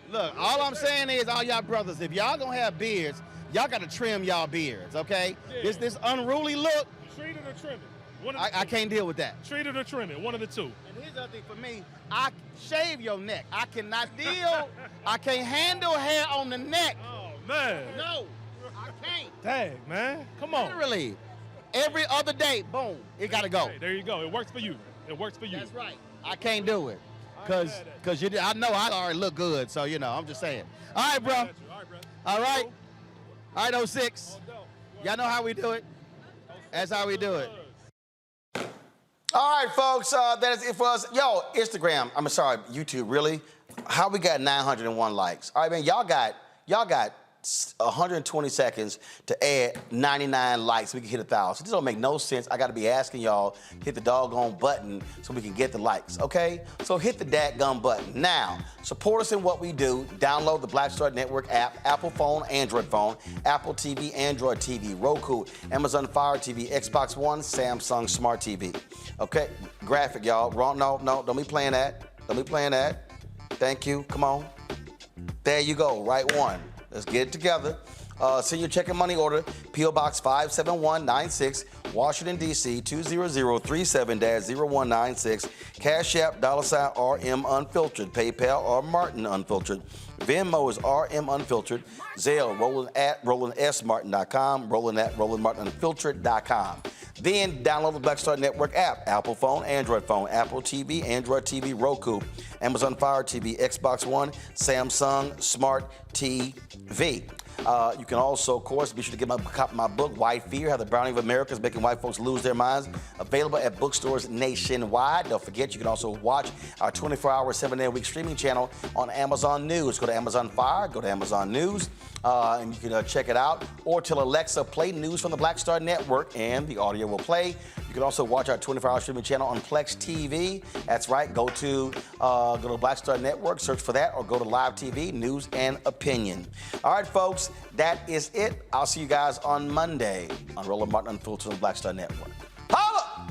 Look, all I'm saying is, all y'all brothers, if y'all gonna have beards, y'all got to trim y'all beards, okay? Yeah. This unruly look, Treat it or trim it. One of the I two. can't deal with that. Treat it or trim it. One of the two. And here's the other thing for me, I shave your neck. I cannot deal, I can't handle hair on the neck. Oh, man. No, I can't. Dang, man. Come on. Literally, every other day, boom, it got to go. Hey, there you go. It works for you. It works for you. That's right. I can't do it. Cause I know I already look good, so I'm just saying. All right, bro. All right. All right, 06. Y'all know how we do it. That's how we do it. All right, folks. That is it for us. Yo, Instagram. I'm sorry, YouTube. Really? How we got 901 likes? All right, man. Y'all got 120 seconds to add 99 likes so we can hit 1,000. This don't make no sense. I got to be asking y'all hit the doggone button so we can get the likes, okay? So hit the dadgum button. Now, support us in what we do. Download the Black Star Network app, Apple phone, Android phone, Apple TV, Android TV, Roku, Amazon Fire TV, Xbox One, Samsung Smart TV. Okay, graphic, y'all. Wrong, no, don't be playing that. Don't be playing that. Thank you, come on. There you go, right one. Let's get it together. Send your check and money order, P.O. Box 57196, Washington, D.C. 20037-0196. Cash App, $RM Unfiltered. PayPal, R Martin Unfiltered. Venmo is RM Unfiltered. Zelle, Roland@RolandSMartin.com, Roland@RolandMartinUnfiltered.com. Then download the Black Star Network app, Apple phone, Android phone, Apple TV, Android TV, Roku, Amazon Fire TV, Xbox One, Samsung Smart TV. You can also, of course, be sure to get my book, White Fear, How the Browning of America is Making White Folks Lose Their Minds, available at bookstores nationwide. Don't forget, you can also watch our 24-hour, 7-day-a-week streaming channel on Amazon News. Go to Amazon Fire, go to Amazon News, and you can check it out. Or tell Alexa, play news from the Black Star Network, and the audio will play. You can also watch our 24-hour streaming channel on Plex TV. That's right. Go to Black Star Network, search for that, or go to Live TV, News and Opinion. All right, folks, that is it. I'll see you guys on Monday on Roland Martin Unfiltered on the Black Star Network. Holla!